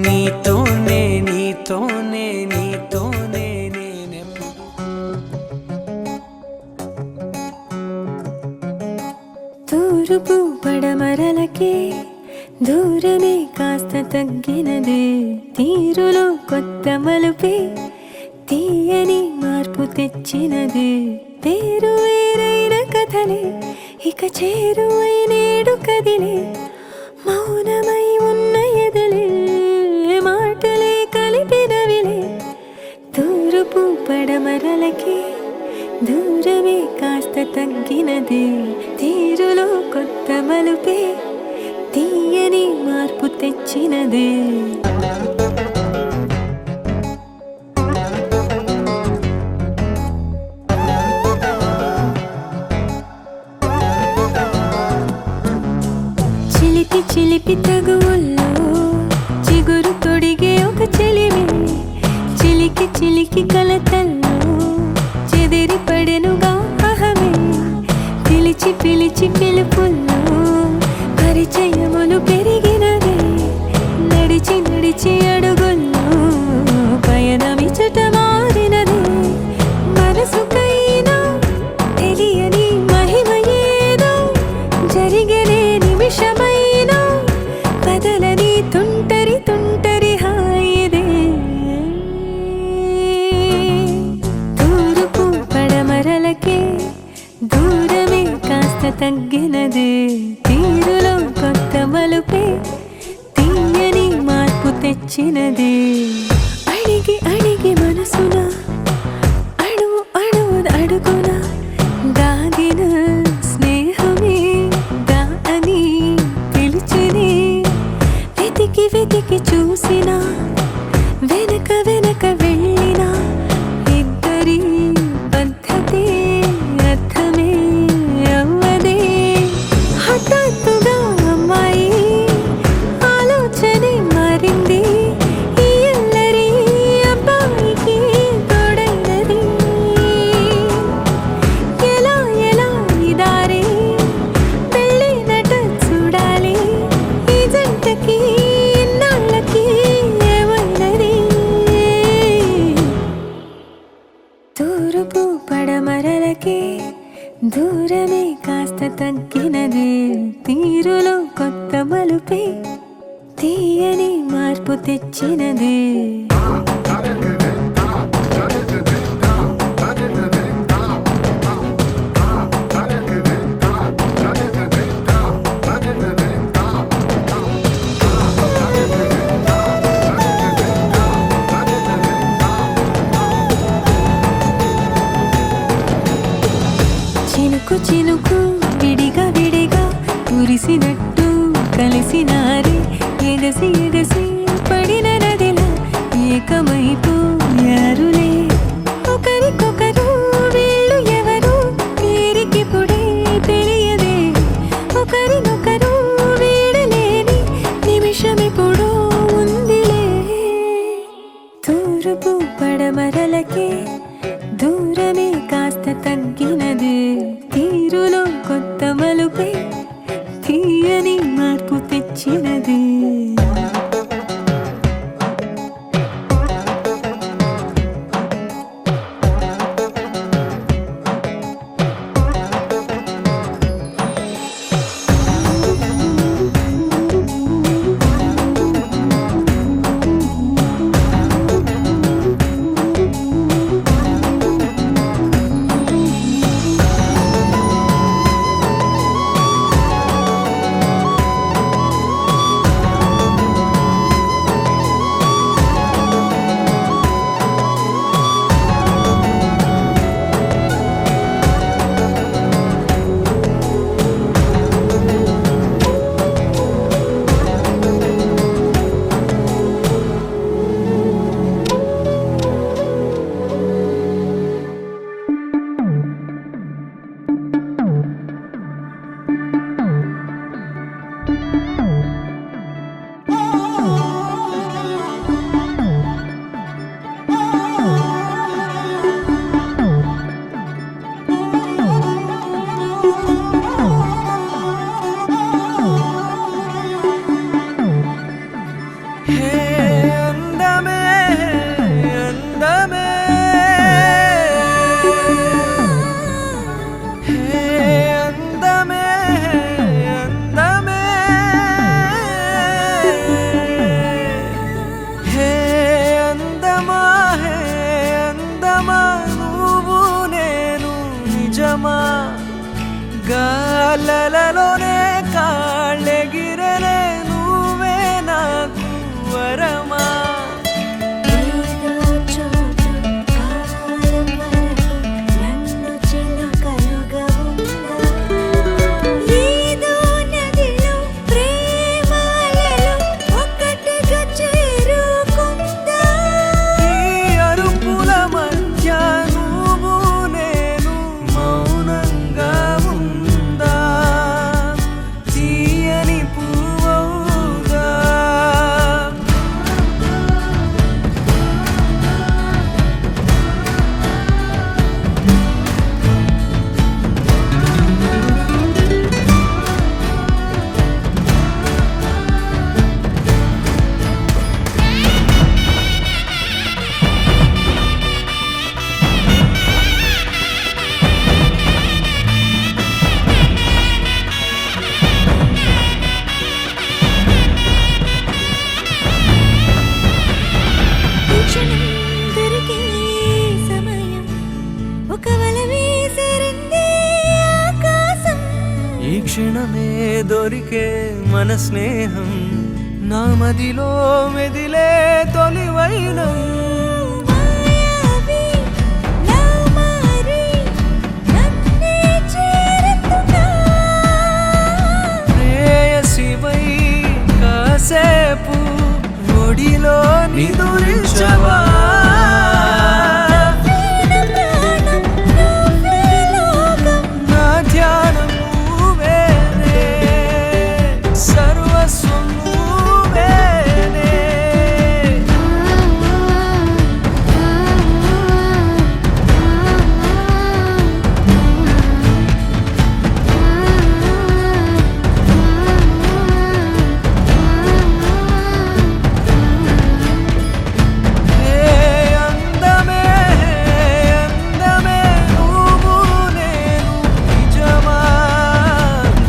నీతోనే నీతోనే నీతోనే నేనెప్పుడు తూర్పు పడమరలకే దూరమే కాస్త తగ్గినదే తీరులో కొత్త మలుపే తీయని మార్పు తెచ్చినదే పేరు వేరైన కథలే ఇక చేరువై నేడు కదిలే మౌనమై ఉన్న ఎదలే మాటలే కలిపినవిలే తూర్పు పడమరలకే దూరమే కాస్త తగ్గినదే తీరులో కొత్త మలుపే తీయని మార్పు తెచ్చినదే తెచ్చినదే అడిగి అడిగి మనసున అడుగు అడుగు అడుగున దాగిన స్నేహమే దా అని పిలిచినే వెతికి వెతికి చూసిన వెనక వెనక వెళ్ళిన ఇద్దరి పద్ధతి అర్థమే అవ్వదే హఠాత్తుగా అమ్మాయి ఆలోచనే మారింది ఈ అల్లరి అబ్బాయికి తోడైనది ఎలా ఎలా ఈ దారి వెళ్ళినట చూడాలి ఈ జంటకి ఇన్నాళ్ళకి ఏమైనది తూర్పు పడమరలకి దూరమే కాస్త తగ్గినది తీరులో కొత్త మలుపే తీయని మార్పు తెచ్చినది చినుకు చినుకు విడిగా విడిగా కురిసినట్టు కలిసినారే ఎగసి ఎగసి పడిన నదిలా ఏకమైపోయారులే ఒకరికొకరు వీళ్ళు ఎవరు వీరికిప్పుడే తెలియదే ఒకరినొకరు వీడలేని నిమిషమిప్పుడు ఉందిలే తూర్పు పడమరలకే దూరమే కాస్త తగ్గినది తీరులో కొత్త మలుపే తీయని మార్పు తెచ్చినది గాలలలోనే కాళ్ళెగిరనే నువ్వే నాకు వరమా క్షణమే దొరికే మన స్నేహం నా మదిలో మెదిలే తొలివైనం ప్రేయసివై కాసేపు ఒడిలో నిదురించవా నా ధ్యానం నువ్వేనే సర్వస్వం నువ్వేనే అందమే అందమే నువ్వు నేను నిజమా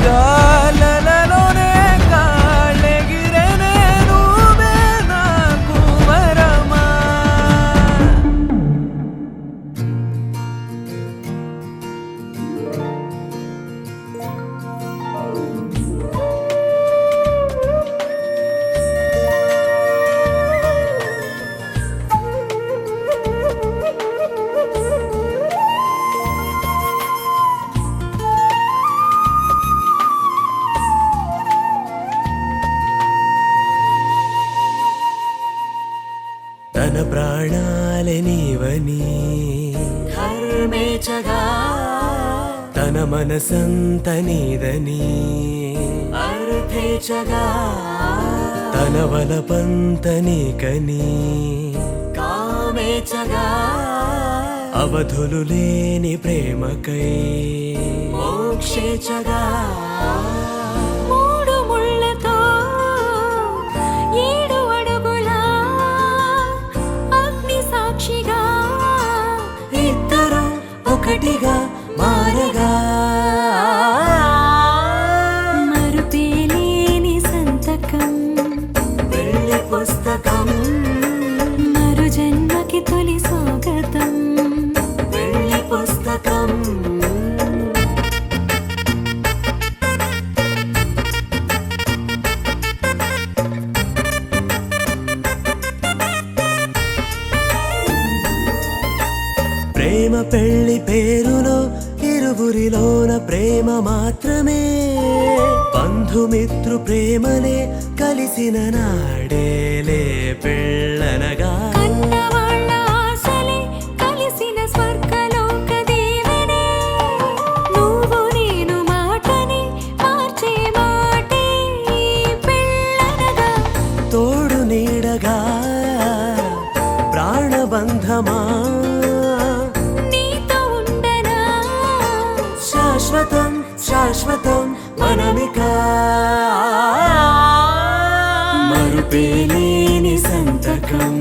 గాలలలోనే కాళ్ళెగిరెనే నువ్వే నాకు వరమా తన ప్రాణాలే నీవని హర్మేచగా తన మనసంత నీదని అర్థేచగా తన వలపంత నీకని కామేచగా అవధులు లేని ప్రేమకై మోక్షేచగా మూడు ముళ్ళతో 7 అడుగుల అగ్ని సాక్షిగా ఇద్దరు ఒకటిగా మారగా మరుపేలేని సంతకం వెళ్ళి పుస్తకం మరు జన్మకి తొలి స్వాగతం వెళ్ళి పుస్తకం ప్రేమ పెళ్లి పేరులో ఇరువురిలోన ప్రేమ మాత్రమే బంధుమిత్రు ప్రేమనే కలిసిన నాడేలే పెళ్ళనగా కన్నవాళ్ళ ఆశలే కలిసిన స్వర్గలోక దీవెనే నువ్వు నేను మాటని మార్చే మాటే పెళ్ళనగా తోడు నీడగా ప్రాణబంధమా నీతో ఉండనా శాశ్వతం శాశ్వతం మనమిక మరుపేలేని సంతకం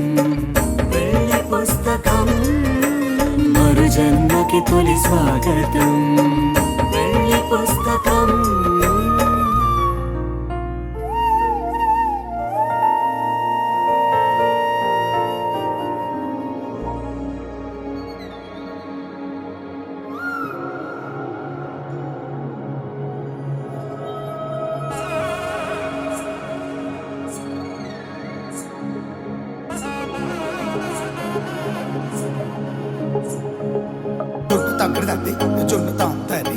వెళ్ళి పుస్తకం మరు జన్మకి తొలి స్వాగతం వెళ్ళి పుస్తకం తగ్గడదండి జొన్ను తాగుతారు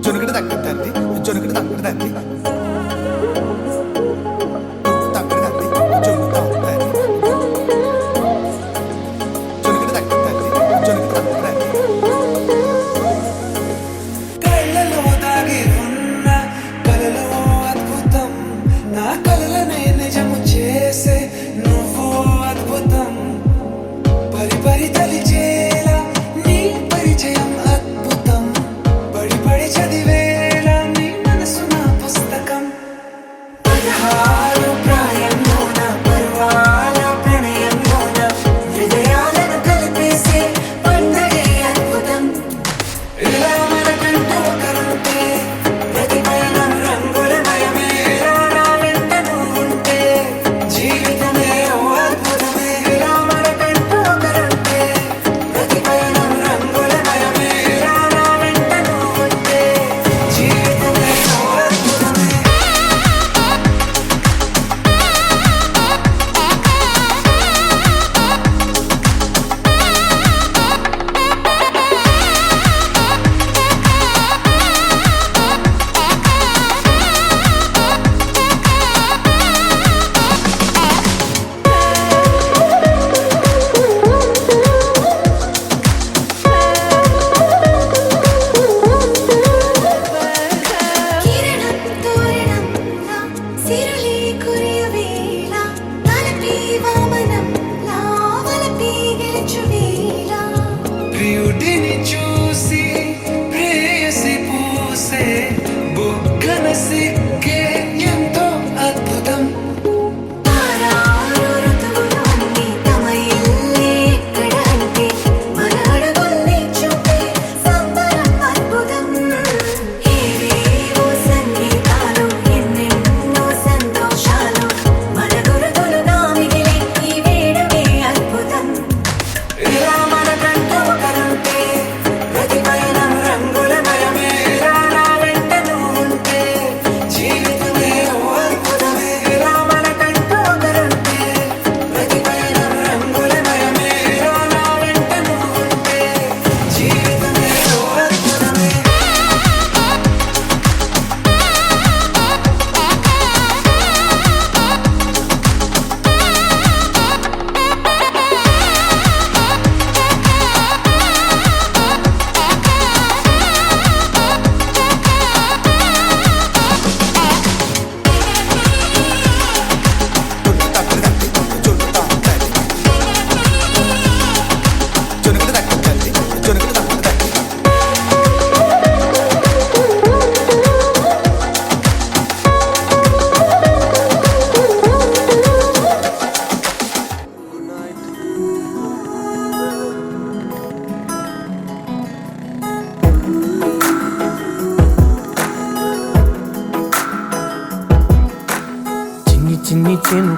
జొనుగడ తగ్గదండి జొనుగడ తగ్గడదండి తగ్గడదండి జొన్ను తాగుతారు జొనుగడ తగ్గదండి జొనుగడ తగ్గదండి కళ్ళలో దాగి ఉన్న కలలో అద్భుతం నా కలలనే నిజము చేసే నువ్వు అద్భుతం పరి పరి తలిచేలా నీ పరిచయం అద్భుతం పడి పడి చదివేలా నీ మనసు నా పుస్తకం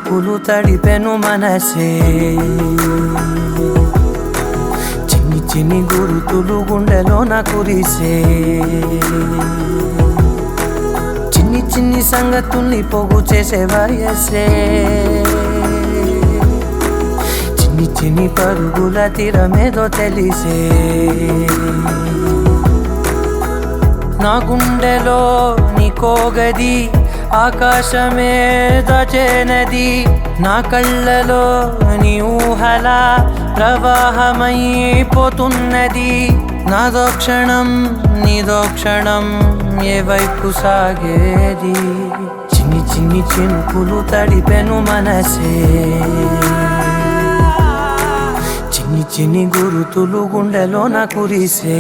చినుకులు తడిపెను మనసే చిన్ని చిన్ని గురుతులు గుండెలోన కురిసే చిన్ని చిన్ని సంగతుల్ని పోగు చేసే వయసే చిన్ని చిన్ని పరుగుల తీరమేదో తెలిసే నా గుండెలో నీకోగది ఆకాశమే దచేనది నా కళ్ళలో నీ ఊహల ప్రవాహమైపోతున్నది నాదో క్షణం నీదో క్షణం ఏ వైపు సాగేది చిన్ని చిన్ని చినుకులు తడిపెను మనసే చిన్ని చిన్ని గురుతులు గుండెలోన కురిసే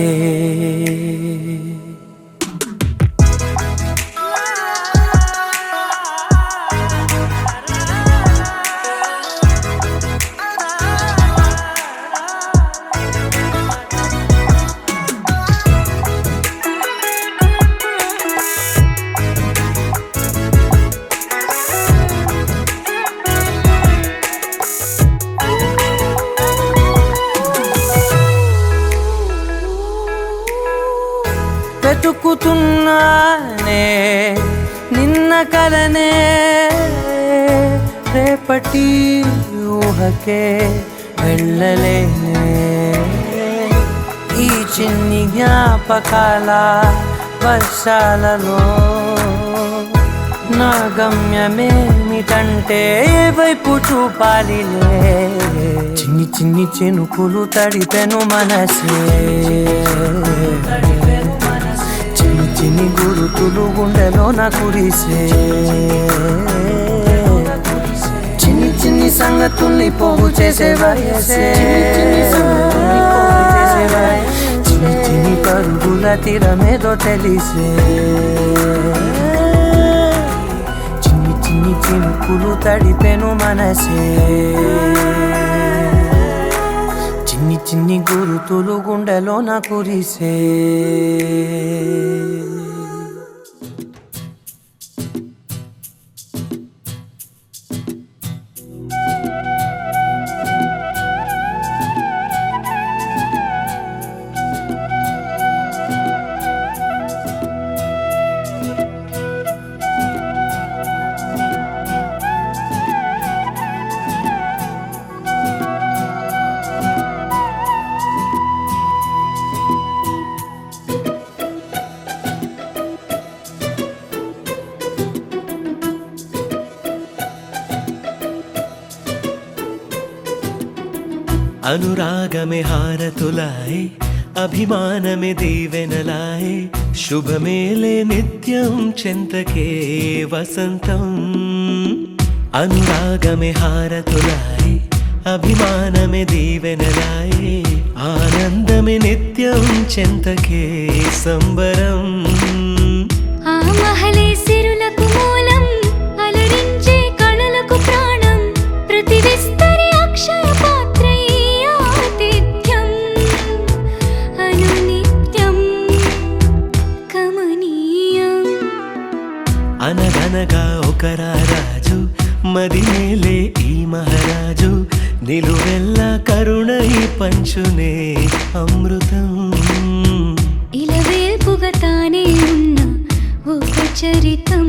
వెతుకుతున్నానే నిన్న కలనే రేపటి ఊహకే వెళ్ళలేనే ఈ చిన్ని జ్ఞాపకాల వర్షాలలో నా గమ్యమేమిటంటే ఏ వైపు చూపాలిలే చిన్ని చిన్ని చినుకులు తడిపెను మనసే చిన్ని చిన్ని గురుతులు గుండెలోన కురిసే చిన్ని చిన్ని సంగతుల్ని పోగు చేసే వయసే చిన్ని చిన్ని పరుగుల తీరమేదో తెలిసే చిన్ని చిన్ని చినుకులు తడిపెను మనసే చిన్ని చిన్ని గురుతులు గుండెలోన కురిసే అనురాగమే హారతులాయే అభిమానమే దీవెనలాయే శుభమేలే నిత్యం చెంతకే వసంతం అనురాగమే హారతులాయే అభిమానమే దీవెనలాయే ఆనందమే నిత్యం చెంతకే సంబరం ఆ మహలే సిరులకు మూలం అలరించే కళలకు ప్రాణం ప్రతి విస్తరి అక్షయ అనగనగా ఒక రాజు మదిమేలే ఈ మహారాజు నిలువెల్లా కరుణై పంచునే అమృతం ఇలా వేల్పుగా తానే ఉన్న ఒక చరితం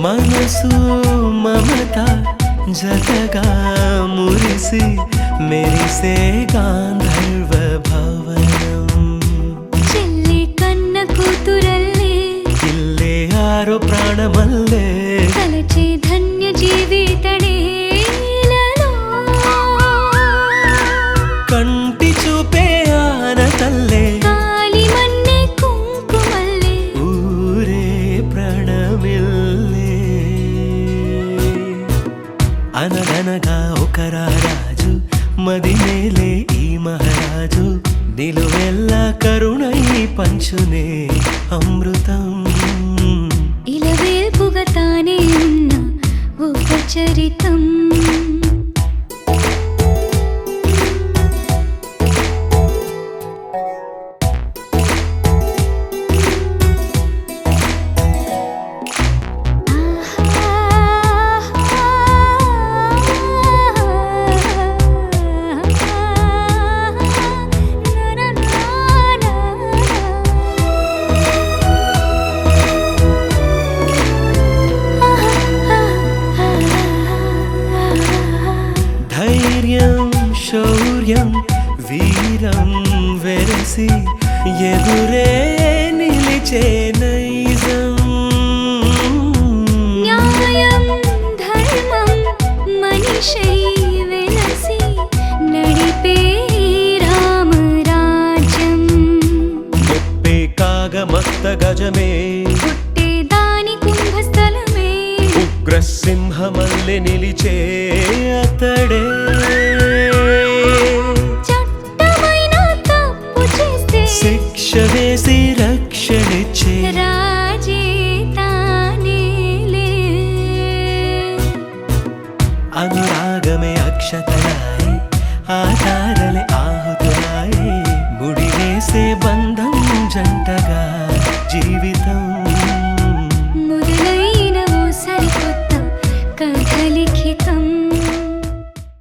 మనసు మమత జతగా మురిసి మెరిసే గాంధర్వ భవనం చెల్లి కన్న కూతురల్లే పిల్ల ಯಾರೋ ಪ್ರಾಣಮಲ್ಲೇ ಕಲಚೆ ಧನ್ಯ ಜೀವಿತಡೇలలో కంటి చూపే ఆనతల్లే కాలి మన్నే కుంకుమల్లే ఊరే ప్రాణమిల్లే అనగనగా ఒక రాజు మది మేలే ఈ మహారాజు నిలువెల్ల కరుణై పంచునే అమృతం ఇలవేల్పుగా తానే ఉన్న ఒక చరితం ధైర్యం శౌర్యం వీరం వెరసి ఎదురే నిలిచే నైజం న్యాయం ధర్మం మనిషై వెలసి నడిపే రామరాజ్యం ముప్పే కాగమత్త గజమే పుట్టే దాని కుంభస్థలమే ఉగ్రసింహమల్లె నిలిచే అతడే చట్టమైన తప్పు చేస్తే శిక్ష వేసి రక్షణిచ్చే రాజే తానేలే అనురాగమే అక్షతరాయి ఆ తారలే ఆహుతురాయి ముడి వేసే